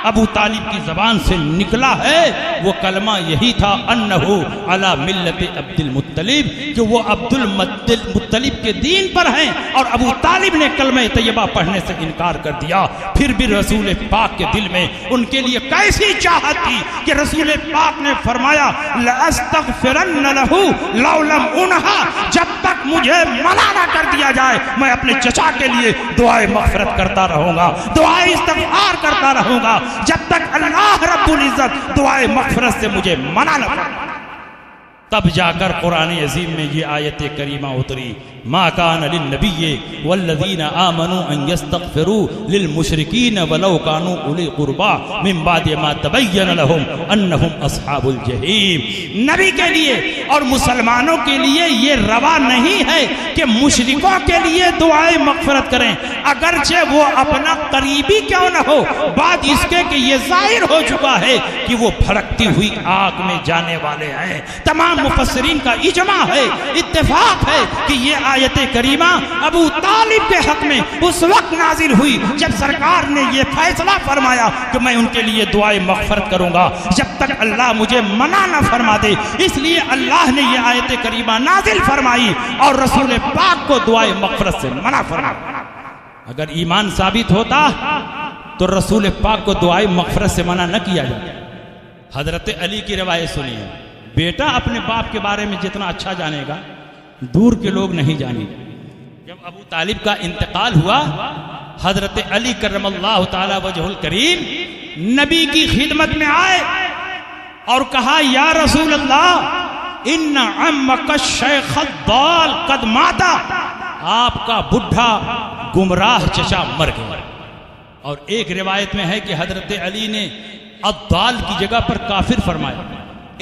ابو طالب کی زبان سے نکلا ہے وہ کلمہ یہی تھا انہو علی ملت عبد المطلب، کہ وہ عبد المطلب کے دین پر ہیں. اور ابو طالب نے کلمہ طیبہ پڑھنے سے انکار کر دیا. پھر بھی رسول پاک کے دل میں ان کے لیے کیسی چاہت تھی کہ رسول پاک نے فرمایا لَأَسْتَغْفِرَنَّ لَهُ لَوْ لَمْ أُنْهَا، جب تک مجھے منع نہ کر دیا جائے میں اپنے چچا کے لیے دعائے مغفرت کرتا رہوں گا، دعائے استغفار کرتا رہوں گا جب تک اللہ رب العزت دعائے مغفرت سے مجھے منع نہ کرے. تب جا کر قرآن عظیم میں یہ آیت کریمہ اتری، ما کان للنبی والذین آمنوا ان یستغفروا للمشرکین ولو کانوا اولی قربا من بعد ما تبین لهم انہم اصحاب الجحیم۔ نبی کے لیے اور مسلمانوں کے لیے یہ روا نہیں ہے کہ مشرکوں کے لیے دعائیں مغفرت کریں، اگرچہ وہ اپنا قریبی کیوں نہ ہو، بات اس کے کہ یہ ظاہر ہو چکا ہے کہ وہ بھڑکتی ہوئی آگ میں جانے والے ہیں۔ تمام مفسرین کا اجماع ہے، اتفاق ہے کہ یہ آیت کریمہ ابو طالب کے حق میں اس وقت نازل ہوئی جب سرکار نے یہ فیصلہ فرمایا کہ میں ان کے لیے دعائیں مغفرت کروں گا جب تک اللہ مجھے منع نہ فرما دے۔ اس لیے اللہ نے یہ آیت کریمہ نازل فرمائی اور رسول پاک کو دعائیں مغفرت سے منع فرمایا۔ اگر ایمان ثابت ہوتا تو رسول پاک کو دعائیں مغفرت سے منع نہ کیا جاتا۔ حضرت علی کی روایت سنیے، بیٹا اپنے باپ کے بارے میں جتنا اچھا جانے گا دور کے لوگ نہیں جانیں گے۔ جب ابو طالب کا انتقال ہوا، حضرت علی کرم اللہ تعالی وجہ الکریم نبی کی خدمت میں آئے اور کہا یا رسول اللہ ان عمک الشیخ الضال قد ماتا، آپ کا بڈھا گمراہ چچا مر گیا۔ اور ایک روایت میں ہے کہ حضرت علی نے الضال کی جگہ پر کافر فرمایا،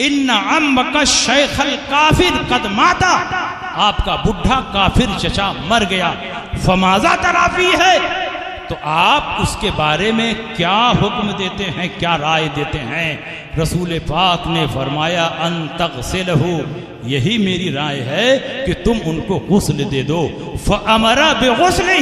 ان عمک الشیخ الکافر قد ماتا، آپ کا بڈھا کافر چچا مر گیا، فماذا تری فیہ ہے، تو آپ اس کے بارے میں کیا حکم دیتے ہیں، کیا رائے دیتے ہیں؟ رسول پاک نے فرمایا ان تغسلہ، یہی میری رائے ہے کہ تم ان کو غسل دے دو۔ فامر بغسلہ،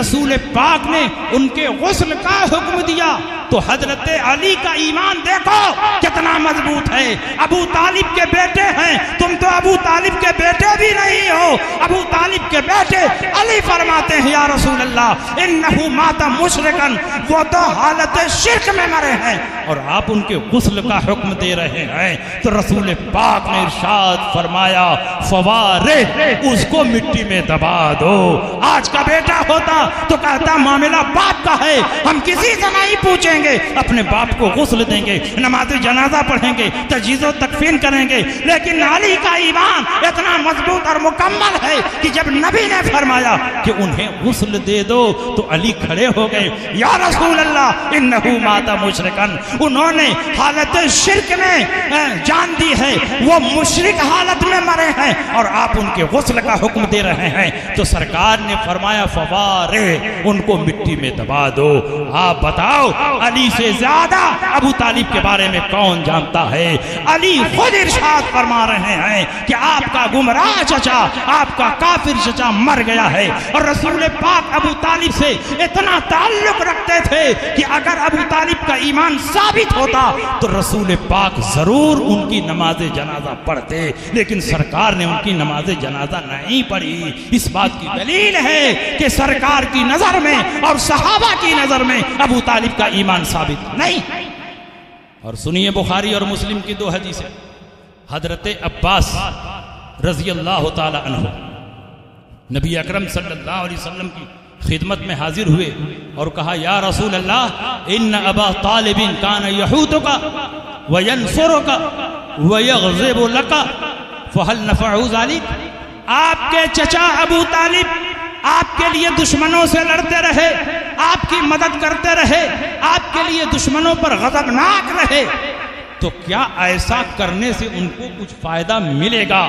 رسول پاک نے ان کے غسل کا حکم دیا۔ تو حضرت علی کا ایمان دیکھو کتنا مضبوط ہے، ابو طالب کے بیٹے ہیں، تم تو ابو طالب کے بیٹے بھی نہیں ہو۔ ابو طالب کے بیٹے علی فرماتے ہیں یا رسول اللہ انہو مات مشرکا، وہ تو حالت شرک میں مرے ہیں اور آپ ان کے غسل کا حکم دے رہے ہیں۔ تو رسول پاک نے ارشاد فرمایا فوارہ، اس کو مٹی میں دبا دو۔ آج کا بیٹا ہوتا تو کہتا معاملہ باپ کا ہے، ہم کسی سے نہیں پوچھیں گے، اپنے باپ کو غسل دیں گے، نماز جنازہ پڑھیں گے، تجہیز و تکفین کریں گے۔ لیکن علی کا ایمان اتنا مضبوط اور مکمل ہے کہ جب نبی نے فرمایا کہ انہیں غسل دے دو تو علی کھڑے ہو گئے، یا رسول اللہ انہو مات مشرکا، انہوں نے حالت شرک میں جان دی ہے، وہ مشرک حالت میں مرے ہیں اور آپ ان کے غسل کا حکم دے رہے ہیں۔ تو سرکار نے فرمایا فوارہ، ان کو مٹی میں دبا دو۔ آپ بتاؤ علی سے زیادہ ابو طالب کے بارے میں کون جانتا ہے؟ علی خود ارشاد فرما رہے ہیں کہ آپ کا گمراہ چچا، آپ کا کافر چچا مر گیا ہے، اور رسول پاک ابو طالب سے اتنا تعلق رکھتے تھے کہ اگر ابو طالب کا ایمان ثابت ہوتا تو رسول پاک ضرور ان کی نماز جنازہ پڑھتے، لیکن سرکار نے ان کی نماز جنازہ نہیں پڑھی۔ اس بات کی دلیل ہے کہ سرکار کی نظر میں اور صحابہ کی نظر میں ابو طالب کا ایمان ثابت نہیں۔ اور سنیے بخاری اور مسلم کی دو حدیثیں، حضرت عباس رضی اللہ تعالی عنہ نبی اکرم صلی اللہ علیہ وسلم کی خدمت میں حاضر ہوئے اور کہا یا رسول اللہ ان ابا طالب کان یحوتک وینصرک ویغضب لک فہل نفع ذلک، آپ کے چچا ابو طالب آپ کے لیے دشمنوں سے لڑتے رہے، آپ کی مدد کرتے رہے، آپ کے لیے دشمنوں پر غضبناک رہے، تو کیا ایسا کرنے سے ان کو کچھ فائدہ ملے گا؟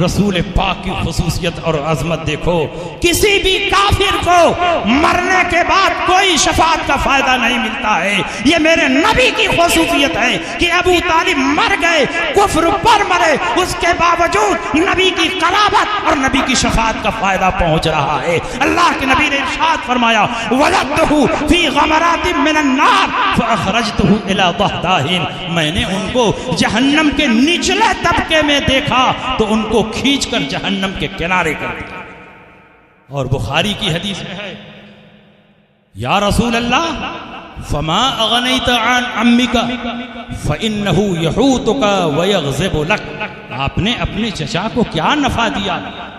رسول پاک کی خصوصیت اور عظمت دیکھو، کسی بھی کافر کو مرنے کے بعد کوئی شفاعت کا فائدہ نہیں ملتا ہے۔ یہ میرے نبی کی خصوصیت ہے کہ ابو طالب مر گئے، کفر پر مرے، اس کے باوجود نبی کی قرابت اور نبی کی شفاعت کا فائدہ پہنچ رہا ہے۔ اللہ کے نبی نے ارشاد فرمایا وَلَدْتُهُ فِي غَمَرَاتٍ مِّنَ النَّارِ فَأَخْرَجْتُهُ إِلَى ضَحْضَاحٍ، میں نے ان کو جہنم کے نچلے طبقے میں دیکھا تو ان کو کھینچ کر جہنم کے کنارے کر دیا۔ اور بخاری کی حدیث میں ہے یا رسول اللہ فما اغنیت عن عمک فانه یحوتک ویغضب لک، آپ نے اپنے چچا کو کیا نفع دیا؟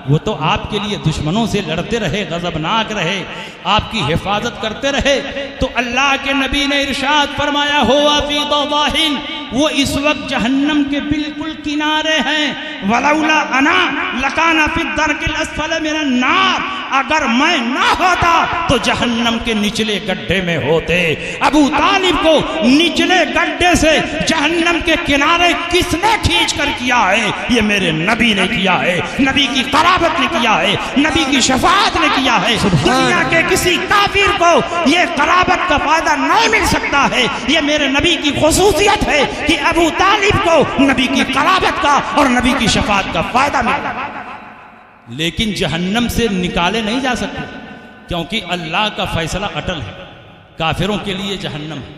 وہ تو آپ کے لیے دشمنوں سے لڑتے رہے، غضبناک رہے، آپ کی حفاظت کرتے رہے۔ تو اللہ کے نبی نے ارشاد فرمایا ہوا فی ضواہن، وہ اس وقت جہنم کے بالکل کنارے ہیں۔ ولولا انا لکان فی الدرک الاسفل من النار، اگر میں نہ ہوتا تو جہنم کے نچلے گڈھے میں ہوتے۔ ابو طالب کو نچلے گڈھے سے جہنم کے کنارے کس نے کھینچ کر کیا ہے؟ یہ میرے نبی نے کیا ہے، نبی کی قرابت نے کیا ہے، نبی کی شفاعت نے کیا ہے۔ دنیا کے کسی کافر کو یہ قرابت کا فائدہ نہیں مل سکتا ہے، یہ میرے نبی کی خصوصیت ہے کہ ابو طالب کو نبی کی قرابت کا اور نبی کی شفاعت کا فائدہ ملا۔ لیکن جہنم سے نکالے نہیں جا سکتے، کیونکہ اللہ کا فیصلہ اٹل ہے۔ کافروں کے لیے جہنم ہے،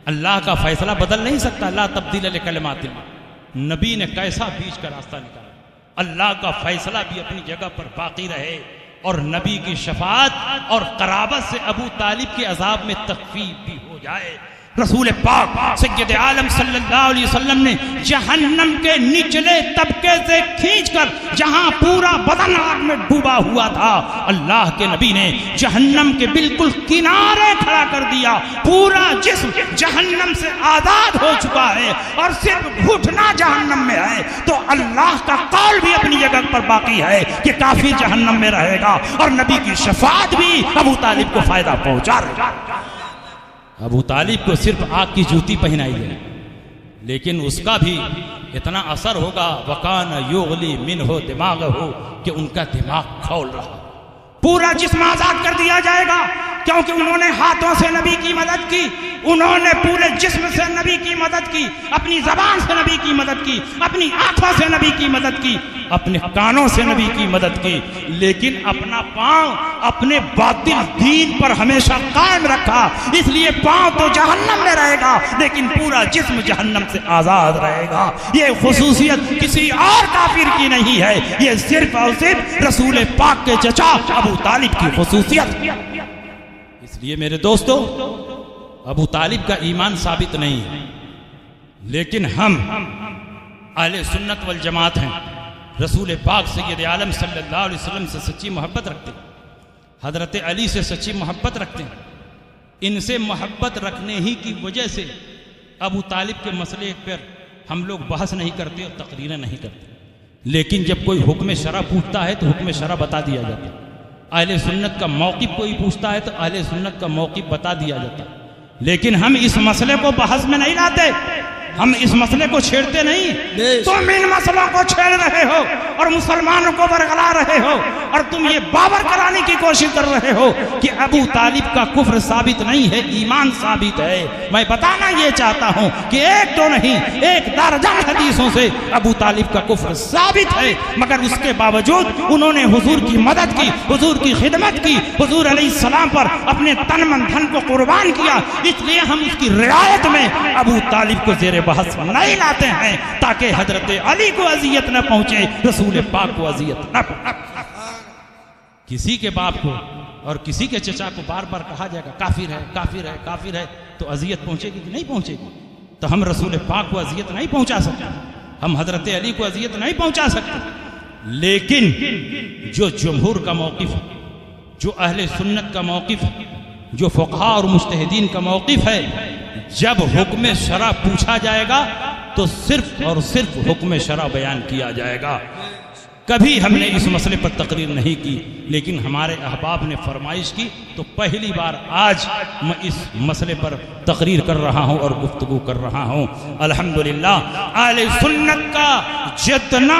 اللہ کا فیصلہ بدل نہیں سکتا، لا تبدیل لکلمات اللہ۔ نبی نے کیسا بیچ کا راستہ نکالا، اللہ کا فیصلہ بھی اپنی جگہ پر باقی رہے، اور نبی کی شفاعت اور قرابت سے ابو طالب کے عذاب میں تخفیف بھی ہو جائے۔ رسول پاک سید عالم صلی اللہ علیہ وسلم نے جہنم کے نچلے طبقے سے کھینچ کر جہاں پورا بدن آگ میں ڈوبا ہوا تھا، اللہ کے نبی نے جہنم کے بالکل کنارے کھڑا کر دیا۔ پورا جسم جہنم سے آزاد ہو چکا ہے اور صرف گھٹنا جہنم میں ہے، تو اللہ کا قول بھی اپنی جگہ پر باقی ہے کہ کافر جہنم میں رہے گا، اور نبی کی شفاعت بھی ابو طالب کو فائدہ پہنچا رہے گا۔ ابو طالب کو صرف آگ کی جوتی پہنائی ہے، لیکن اس کا بھی اتنا اثر ہوگا وَقَانَ يُغْلِي مِنْهُ دِمَاغَهُ کہ ان کا دماغ کھول رہا، پورا جسم آزاد کر دیا جائے گا، کیونکہ انہوں نے ہاتھوں سے نبی کی مدد کی، انہوں نے پورے جسم سے نبی کی مدد کی، اپنی زبان سے نبی کی مدد کی، اپنی آنکھوں سے نبی کی مدد کی، اپنے کانوں سے نبی کی مدد کی، لیکن اپنا پاؤں اپنے باطل دین پر ہمیشہ قائم رکھا۔ اس لیے پاؤں تو جہنم میں رہے گا، لیکن پورا جسم جہنم سے آزاد رہے گا۔ یہ خصوصیت کسی اور کافر کی نہیں ہے، یہ صرف اور صرف رسول پاک کے چچا ابو طالب کی خصوصیت۔ اس لیے میرے دوستو، ابو طالب کا ایمان ثابت نہیں ہے، لیکن ہم اہل سنت والجماعت ہیں، رسول پاک سید عالم صلی اللہ علیہ وسلم سے سچی محبت رکھتے ہیں، حضرت علی سے سچی محبت رکھتے ہیں۔ ان سے محبت رکھنے ہی کی وجہ سے ابو طالب کے مسئلے پر ہم لوگ بحث نہیں کرتے اور تقریریں نہیں کرتے، لیکن جب کوئی حکم شرع پوچھتا ہے تو حکم شرع بتا دیا جاتا ہے۔ اہل سنت کا موقف کوئی پوچھتا ہے تو اہل سنت کا موقف بتا دیا جاتا ہے، لیکن ہم اس مسئلے کو بحث میں نہیں لاتے، ہم اس مسئلے کو چھیڑتے نہیں۔ تم ان مسئلوں کو چھیڑ رہے ہو اور مسلمانوں کو برگلا رہے ہو، اور تم یہ باور کرانے کی کوشش کر رہے ہو کہ ابو طالب کا کفر ثابت نہیں ہے، ایمان ثابت ہے۔ میں بتانا یہ چاہتا ہوں کہ ایک تو نہیں، ایک درجن حدیثوں سے ابو طالب کا کفر ثابت ہے، مگر اس کے باوجود انہوں نے حضور کی مدد کی، حضور کی خدمت کی، حضور علیہ السلام پر اپنے تن من دھن کو قربان کیا۔ اس لیے ہم اس کی رعایت میں ابو طالب کو زیر بحث نہیں لاتے ہیں، تاکہ حضرت علی کو اذیت نہ پہنچے، رسول پاک کو اذیت نہ پہنچے۔ کسی کے باپ کو اور کسی کے چچا کو بار بار کہا جائے گا کافر ہے، کافر ہے، کافر ہے، تو اذیت پہنچے گی کہ نہیں پہنچے گی؟ تو ہم رسول پاک کو اذیت نہیں پہنچا سکتے، ہم حضرت علی کو اذیت نہیں پہنچا سکتے، لیکن جو جمہور کا موقف ہے، جو اہل سنت کا موقف ہے، جو فقہاء اور مجتہدین کا موقف ہے، جب حکم شرع پوچھا جائے گا تو صرف اور صرف حکم شرع بیان کیا جائے گا۔ کبھی ہم نے اس مسئلے پر تقریر نہیں کی، لیکن ہمارے احباب نے فرمائش کی تو پہلی بار آج میں اس مسئلے پر تقریر کر رہا ہوں اور گفتگو کر رہا ہوں۔ الحمدللہ اہل سنت کا جتنا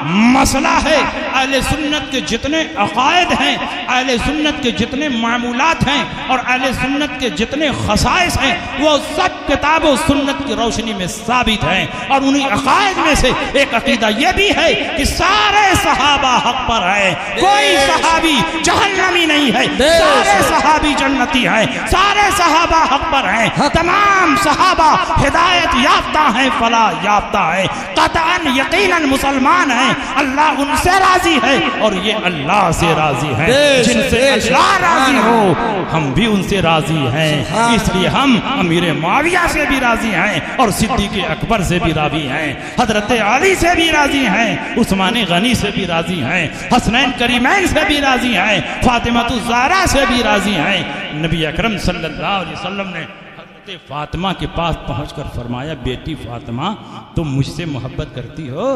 مسئلہ ہے، اہل سنت کے جتنے عقائد ہیں، اہل سنت کے جتنے معمولات ہیں اور اہل سنت کے جتنے خصائص ہیں، وہ سب کتاب و سنت کی روشنی میں ثابت ہیں۔ اور انہی عقائد میں سے ایک عقیدہ یہ بھی ہے کہ سارے صحابہ حق پر ہیں، کوئی صحابی جہنمی نہیں ہے، سارے صحابی جنتی ہیں، سارے صحابہ حق پر ہیں۔ ہیں، تمام صحابہ ہدایت یافتہ ہیں، فلاح یافتہ ہیں، قطعاً یقیناً مسلمان ہیں، اللہ ان سے راضی ہے اور یہ اللہ سے راضی ہیں، جن سے اللہ راضی ہو ہم بھی ان سے راضی ہیں، اس لیے ہم امیر معاویہ سے بھی راضی ہیں اور صدیق اکبر سے بھی راضی ہیں، حضرت علی سے بھی راضی ہیں، عثمان غنی سے بھی راضی ہیں، حسنین کریمین سے بھی راضی ہیں، فاطمہ الزہرا سے بھی راضی ہیں۔ نبی اکرم صلی اللہ علیہ وسلم نے حضرت فاطمہ کے پاس پہنچ کر فرمایا، بیٹی فاطمہ تم مجھ سے محبت کرتی ہو؟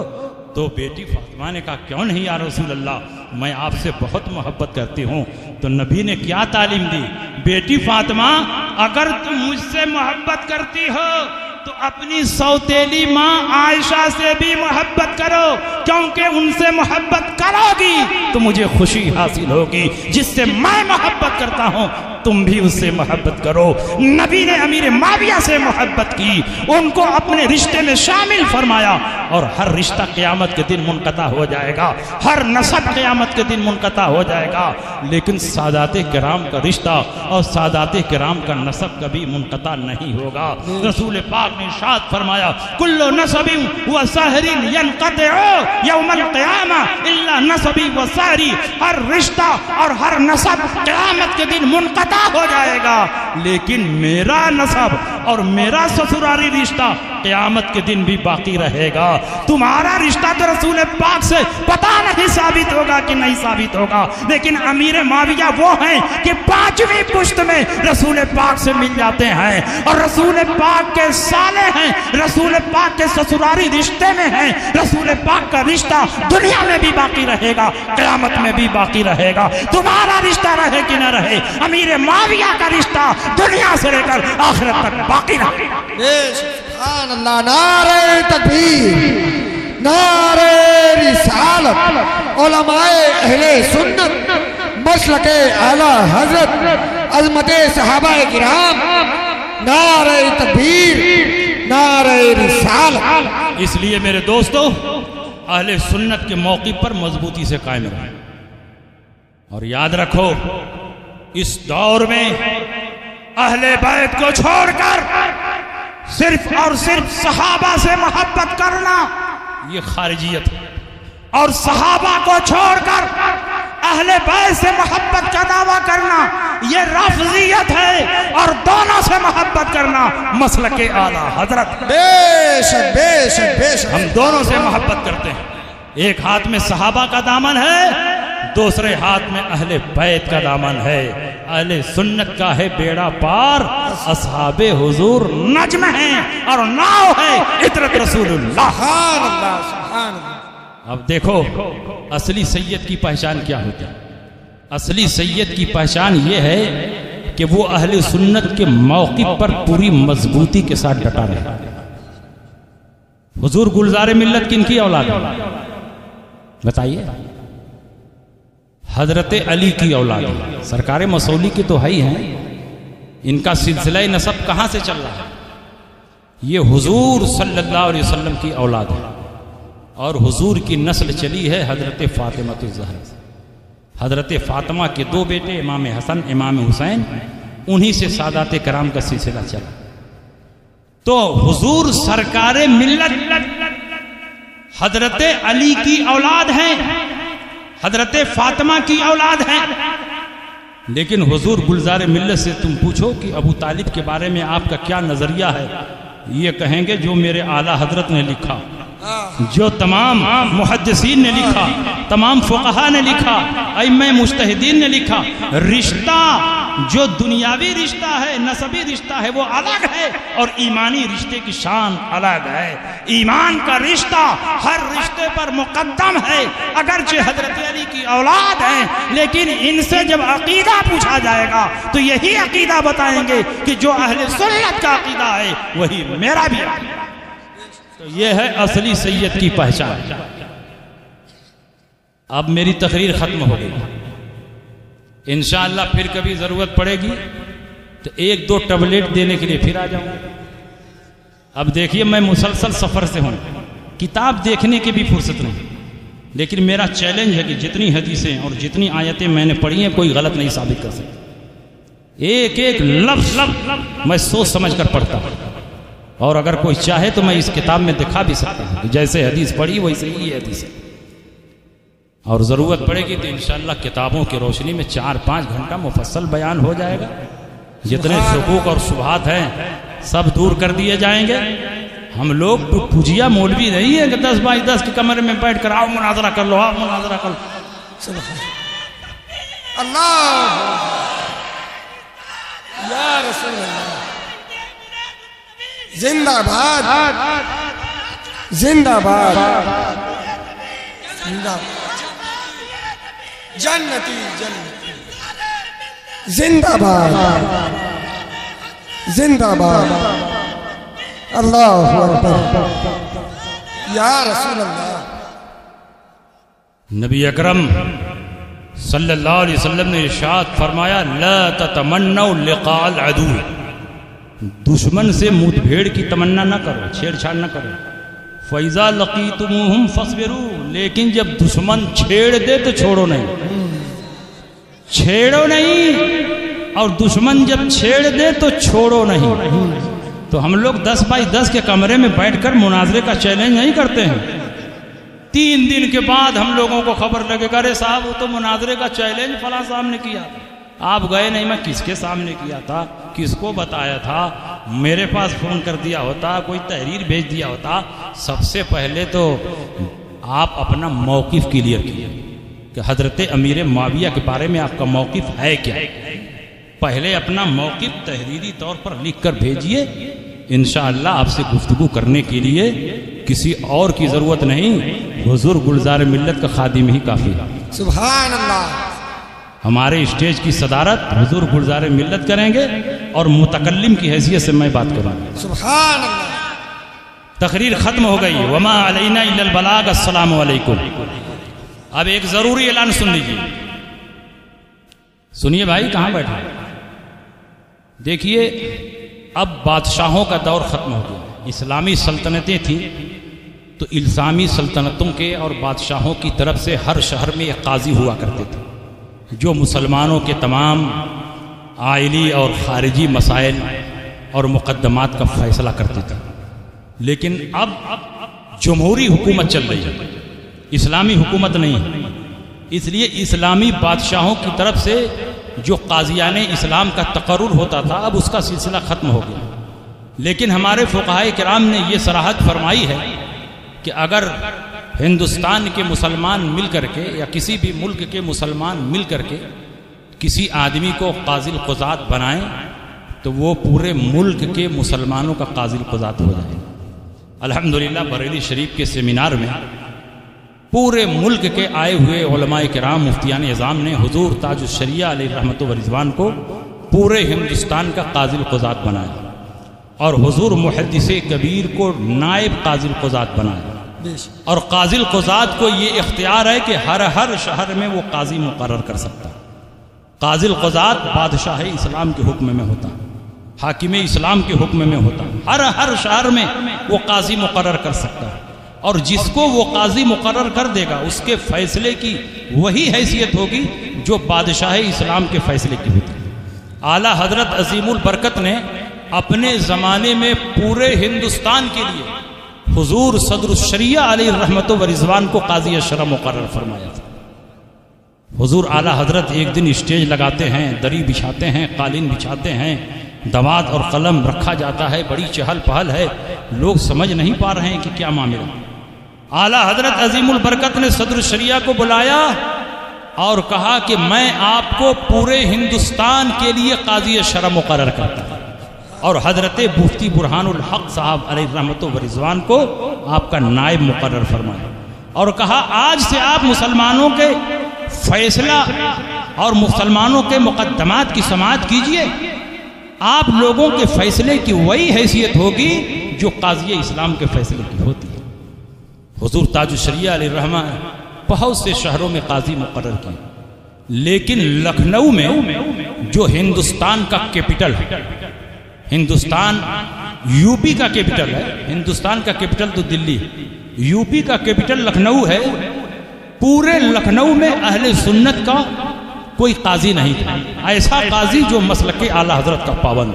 تو بیٹی فاطمہ نے کہا کیوں نہیں یا رسول اللہ، میں آپ سے بہت محبت کرتی ہوں۔ تو نبی نے کیا تعلیم دی؟ بیٹی فاطمہ اگر تم مجھ سے محبت کرتی ہو تو اپنی سوتیلی ماں عائشہ سے بھی محبت کرو، کیونکہ ان سے محبت کرو گی تو مجھے خوشی حاصل ہوگی، جس سے میں محبت کرتا ہوں تم بھی اس سے محبت کرو۔ نبی نے امیر معاویہ سے محبت کی، ان کو اپنے رشتے میں شامل فرمایا، اور ہر رشتہ قیامت کے دن منقطع ہو جائے گا، ہر نسب قیامت کے دن منقطع ہو جائے گا، لیکن سادات کرام کا رشتہ اور سادات کرام کا نسب کبھی منقطع نہیں ہوگا۔ رسول پاک نے ارشاد فرمایا، کل نسب و سحر ینقطع یوم القیامہ الا نسبی و سحری، ہر رشتہ اور ہر نسب قیامت کے دن منقطع ہو جائے گا، لیکن میرا نسب اور میرا سسرالی رشتہ قیامت کے دن بھی باقی رہے گا۔ تمہارا رشتہ تو رسول پاک سے پتہ نہیں ثابت ہوگا کہ نہیں ثابت ہوگا، لیکن امیر معاویہ وہ ہیں کہ 5ویں پشت میں رسول پاک سے مل جاتے ہیں، اور رسول پاک کے سالے ہیں، رسول پاک کے سسرالی رشتے میں ہیں، رسول پاک کا رشتہ دنیا میں بھی باقی رہے گا، قیامت میں بھی باقی رہے گا۔ تمہارا رشتہ رہے کہ نہ رہے، امیر معاویہ کا رشتہ دنیا سے لے کر آخرت تک باقی رہے گا۔ سبحان اللہ، نعرہ تکبیر، نعرہ رسالت، علماء اہل سنت، مسلک اعلی حضرت، عظمت صحابہ کرام، نعرہ تکبیر، نعرہ رسالت۔ اس لیے میرے دوستو اہل سنت کے موقع پر مضبوطی سے قائم رہیں، اور یاد رکھو اس دور میں اہل بیت کو چھوڑ کر صرف اور صرف صحابہ سے محبت کرنا یہ خارجیت ہے، اور صحابہ کو چھوڑ کر اہل بیت سے محبت کا دعویٰ کرنا یہ رافضیت ہے، اور دونوں سے محبت کرنا مسلک اعلیٰ حضرت۔ بے شک بے شک بے شک، ہم دونوں سے محبت کرتے ہیں، ایک ہاتھ میں صحابہ کا دامن ہے، دوسرے ہاتھ میں اہل بیت کا دامن ہے، اہل سنت کا ہے بیڑا پار، اصحاب حضور نجم ہیں اور ناؤ ہے عطرت رسول اللہ۔ سبحان اللہ، سبحان اللہ۔ اب دیکھو اصلی سید کی پہچان کیا ہوتی ہے؟ اصلی سید کی پہچان یہ ہے کہ وہ اہل سنت کے موقف پر پوری مضبوطی کے ساتھ ڈٹا رہے۔ حضور گلزار ملت کن کی اولاد ہے بتائیے؟ حضرت علی کی اولاد ہے، سرکار مسولی کی تو ہے ہی ہیں، ان کا سلسلہ نسب کہاں سے چل رہا ہے؟ یہ حضور صلی اللہ علیہ وسلم کی اولاد ہے، اور حضور کی نسل چلی ہے حضرت فاطمہ الزہرا سے۔ حضرت فاطمہ کے 2 بیٹے امام حسن امام حسین، انہی سے سادات کرام کا سلسلہ چلا۔ تو حضور سرکار ملت حضرت علی کی اولاد ہیں، حضرت فاطمہ کی اولاد ہیں، لیکن حضور گلزار ملت سے تم پوچھو کہ ابو طالب کے بارے میں آپ کا کیا نظریہ ہے، یہ کہیں گے جو میرے اعلیٰ حضرت نے لکھا، جو تمام محدثین نے لکھا، تمام فقہا نے لکھا، ائمہ مجتہدین نے لکھا۔ رشتہ جو دنیاوی رشتہ ہے، نسبی رشتہ ہے، وہ الگ ہے، اور ایمانی رشتے کی شان الگ ہے۔ ایمان کا رشتہ ہر رشتے پر مقدم ہے، اگرچہ حضرت علی کی اولاد ہیں، لیکن ان سے جب عقیدہ پوچھا جائے گا تو یہی عقیدہ بتائیں گے کہ جو اہل سنت کا عقیدہ ہے وہی میرا بھی عقیدہ ہے۔ تو یہ ہے اصلی سید کی پہچان۔ اب میری تقریر ختم ہو گئی، انشاءاللہ پھر کبھی ضرورت پڑے گی تو 1-2 ٹیبلٹ دینے کے لیے پھر آ جاؤں۔ اب دیکھیے میں مسلسل سفر سے ہوں، کتاب دیکھنے کی بھی فرصت نہیں، لیکن میرا چیلنج ہے کہ جتنی حدیثیں اور جتنی آیتیں میں نے پڑھی ہیں کوئی غلط نہیں ثابت کر سکتا۔ ایک ایک لفظ میں سوچ سمجھ کر پڑھتا ہوں، اور اگر کوئی چاہے تو میں اس کتاب میں دکھا بھی سکتا ہوں، جیسے حدیث پڑھی ویسے ہی حدیث ہے، اور ضرورت پڑے گی تو انشاءاللہ کتابوں کی روشنی میں 4-5 گھنٹہ مفصل بیان ہو جائے گا، جتنے شکوک اور شبہات ہیں سب دور کر دیے جائیں گے۔ ہم لوگ تو پوجیا مولوی نہیں ہے کہ 10x10 کے کمرے میں بیٹھ کر آؤ مناظرہ کر لو، آؤ مناظرہ کر لو۔ اللہ یا رسول اللہ، زندہ باد، زندہ باد، زندہ جنتی جنتی، زندہ باد، زندہ باد، اللہ اکبر یا رسول اللہ۔ نبی اکرم صلی اللہ علیہ وسلم نے ارشاد فرمایا لا تتمنوا لقاء العدو، دشمن سے مت بھیڑ کی تمنا نہ کرو، چھیڑ چھاڑ نہ کرو۔ فَإِذَا لَقِيتُمُوهُمْ فَاصْبِرُوا، لیکن جب دشمن چھیڑ دے تو چھوڑو نہیں، چھیڑو نہیں، اور دشمن جب چھیڑ دے تو چھوڑو نہیں۔ تو ہم لوگ 10x10 کے کمرے میں بیٹھ کر مناظرے کا چیلنج نہیں کرتے ہیں، 3 دن کے بعد ہم لوگوں کو خبر لگے گا ارے صاحب وہ تو مناظرے کا چیلنج فلاں صاحب نے کیا، آپ گئے نہیں، میں کس کے سامنے کیا تھا، کس کو بتایا تھا، میرے پاس فون کر دیا ہوتا، کوئی تحریر بھیج دیا ہوتا۔ سب سے پہلے تو آپ اپنا موقف کلیئر کیے کہ حضرت امیر معاویہ کے بارے میں آپ کا موقف ہے کیا، پہلے اپنا موقف تحریری طور پر لکھ کر بھیجئے، انشاءاللہ آپ سے گفتگو کرنے کے لیے کسی اور کی ضرورت نہیں، حضور گلزار ملت کا خادم ہی کافی ہے۔ سبحان اللہ۔ ہمارے اسٹیج کی صدارت حضور گلزار ملت کریں گے اور متکلم کی حیثیت سے میں بات کروں گا۔ سبحان اللہ۔ تقریر ختم ہو گئی، وما علینا الا البلاغ، السلام علیکم۔ اب ایک ضروری اعلان سن لیجیے، سنیے بھائی کہاں بیٹھے، دیکھیے اب بادشاہوں کا دور ختم ہو گیا، اسلامی سلطنتیں تھیں تو الزامی سلطنتوں کے اور بادشاہوں کی طرف سے ہر شہر میں ایک قاضی ہوا کرتے تھے جو مسلمانوں کے تمام آئلی اور خارجی مسائل اور مقدمات کا فیصلہ کرتے تھے، لیکن اب جمہوری حکومت چل رہی ہے، اسلامی حکومت نہیں، اس لیے اسلامی بادشاہوں کی طرف سے جو قاضیان اسلام کا تقرر ہوتا تھا اب اس کا سلسلہ ختم ہو گیا، لیکن ہمارے فقہائے کرام نے یہ صراحت فرمائی ہے کہ اگر ہندوستان کے مسلمان مل کر کے یا کسی بھی ملک کے مسلمان مل کر کے کسی آدمی کو قاضی القضات بنائیں تو وہ پورے ملک کے مسلمانوں کا قاضی القضات ہو جائے۔ الحمدللہ بریلی شریف کے سیمینار میں پورے ملک کے آئے ہوئے علماء کرام مفتیان اعظام نے حضور تاج الشریعہ علیہ رحمت و رضوان کو پورے ہندوستان کا قاضی القضات بنایا اور حضور محدث کبیر کو نائب قاضی القضات بنایا، اور قاضی القضات کو یہ اختیار ہے کہ ہر شہر میں وہ قاضی مقرر کر سکتا ہے۔ قاضی القضات بادشاہ اسلام کے حکم میں ہوتا، حاکم اسلام کے حکم میں ہوتا، ہر شہر میں وہ قاضی مقرر کر سکتا ہے، اور جس کو وہ قاضی مقرر کر دے گا اس کے فیصلے کی وہی حیثیت ہوگی جو بادشاہ اسلام کے فیصلے کی ہوتی ہے۔ اعلیٰ حضرت عظیم البرکت نے اپنے زمانے میں پورے ہندوستان کے لیے حضور صدر الشریعہ علیہ رحمت و رضوان کو قاضی اشرف مقرر فرمایا تھا۔ حضور اعلیٰ حضرت ایک دن اسٹیج لگاتے ہیں، دری بچھاتے ہیں، قالین بچھاتے ہیں، دوات اور قلم رکھا جاتا ہے، بڑی چہل پہل ہے، لوگ سمجھ نہیں پا رہے ہیں کہ کیا معاملہ۔ اعلیٰ حضرت عظیم البرکت نے صدر الشریعہ کو بلایا اور کہا کہ میں آپ کو پورے ہندوستان کے لیے قاضی اشرف مقرر کرتا ہوں، اور حضرت مفتی برہان الحق صاحب علیہ رحمت و رضوان کو آپ کا نائب مقرر فرمایا، اور کہا آج سے آپ مسلمانوں کے فیصلہ اور مسلمانوں کے مقدمات کی سماعت کیجئے، آپ لوگوں کے فیصلے کی وہی حیثیت ہوگی جو قاضی اسلام کے فیصلے کی ہوتی ہے۔ حضور تاج الشریعہ علیہ الرحمہ بہت سے شہروں میں قاضی مقرر کی، لیکن لکھنؤ میں جو ہندوستان کا کیپٹل ہے، ہندوستان یو پی کا کیپٹل ہے، ہندوستان کا کیپٹل تو دلی ہے، یو پی کا کیپٹل لکھنؤ ہے، پورے لکھنؤ میں اہل سنت کا کوئی قاضی نہیں تھا، ایسا قاضی جو مسلک اعلیٰ حضرت کا پابند،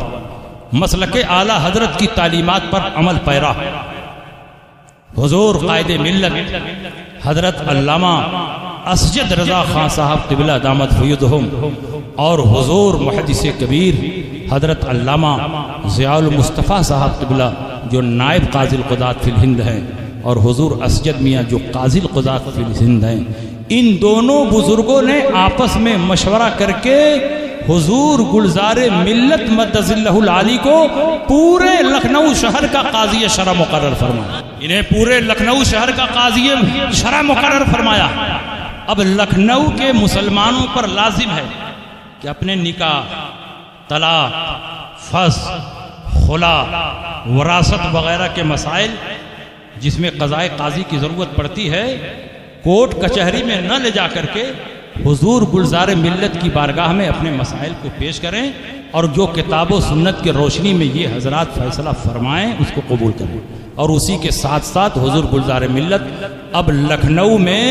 مسلک اعلیٰ حضرت کی تعلیمات پر عمل پیرا۔ حضور قائد ملت حضرت علامہ اسجد رضا خان صاحب قبلہ دامت فیضہم اور حضور محدث کبیر حضرت علامہ ضیاء المصطفیٰ صاحب قبلہ جو نائب قاضی القضات فی الہند ہیں، اور حضور اسجد میاں جو قاضی القضات فی الہند ہیں، ان دونوں بزرگوں نے آپس میں مشورہ کر کے حضور گلزار ملت مدظلہ العالی کو پورے لکھنؤ شہر کا قاضی شرع مقرر فرمایا۔ انہیں پورے لکھنؤ شہر کا قاضی شرع مقرر فرمایا۔ اب لکھنؤ کے مسلمانوں پر لازم ہے کہ اپنے نکاح، طلاق، فسخ، خلا، وراثت وغیرہ کے مسائل جس میں قضائے قاضی کی ضرورت پڑتی ہے، کورٹ کچہری میں نہ لے جا کر کے حضور گلزار ملت کی بارگاہ میں اپنے مسائل کو پیش کریں، اور جو کتاب و سنت کے روشنی میں یہ حضرات فیصلہ فرمائیں اس کو قبول کریں۔ اور اسی کے ساتھ ساتھ حضور گلزار ملت اب لکھنؤ میں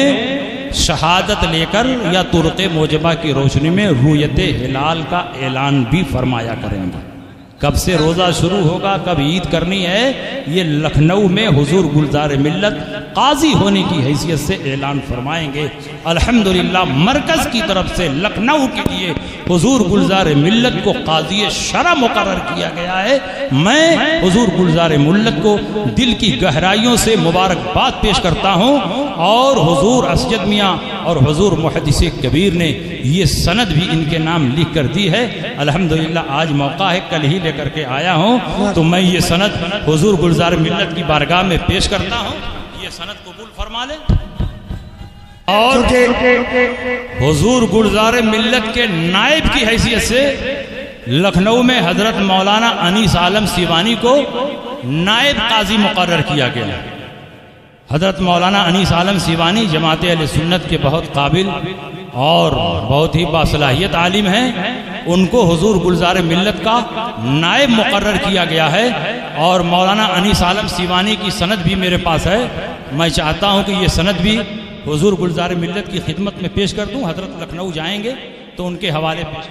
شہادت لے کر یا طرق موجبہ کی روشنی میں رؤیت ہلال کا اعلان بھی فرمایا کریں گے۔ کب سے روزہ شروع ہوگا، کب عید کرنی ہے، یہ لکھنؤ میں حضور گلزار ملت قاضی ہونے کی حیثیت سے اعلان فرمائیں گے۔ الحمدللہ مرکز کی طرف سے لکھنؤ کے لیے حضور گلزار ملت کو قاضی شرع مقرر کیا گیا ہے۔ میں حضور گلزار ملت کو دل کی گہرائیوں سے مبارکباد پیش کرتا ہوں، اور حضور اسجد میاں اور حضور محدث کبیر نے یہ سند بھی ان کے نام لکھ کر دی ہے۔ الحمدللہ آج موقع ہے، کل ہی لے کر کے آیا ہوں، تو میں یہ سند حضور گلزار ملت کی بارگاہ میں پیش کرتا ہوں، یہ سند قبول فرما لیں۔ اور حضور گلزار ملت کے نائب کی حیثیت سے لکھنؤ میں حضرت مولانا انیس عالم سیوانی کو نائب قاضی مقرر کیا گیا۔ حضرت مولانا انیس عالم سیوانی جماعت اہل سنت کے بہت قابل اور بہت ہی باصلاحیت عالم ہیں، ان کو حضور گلزار ملت کا نائب مقرر کیا گیا ہے، اور مولانا انیس عالم سیوانی کی سند بھی میرے پاس ہے۔ میں چاہتا ہوں کہ یہ سند بھی حضور گلزار ملت کی خدمت میں پیش کر دوں۔ حضرت لکھنؤ جائیں گے تو ان کے حوالے پیش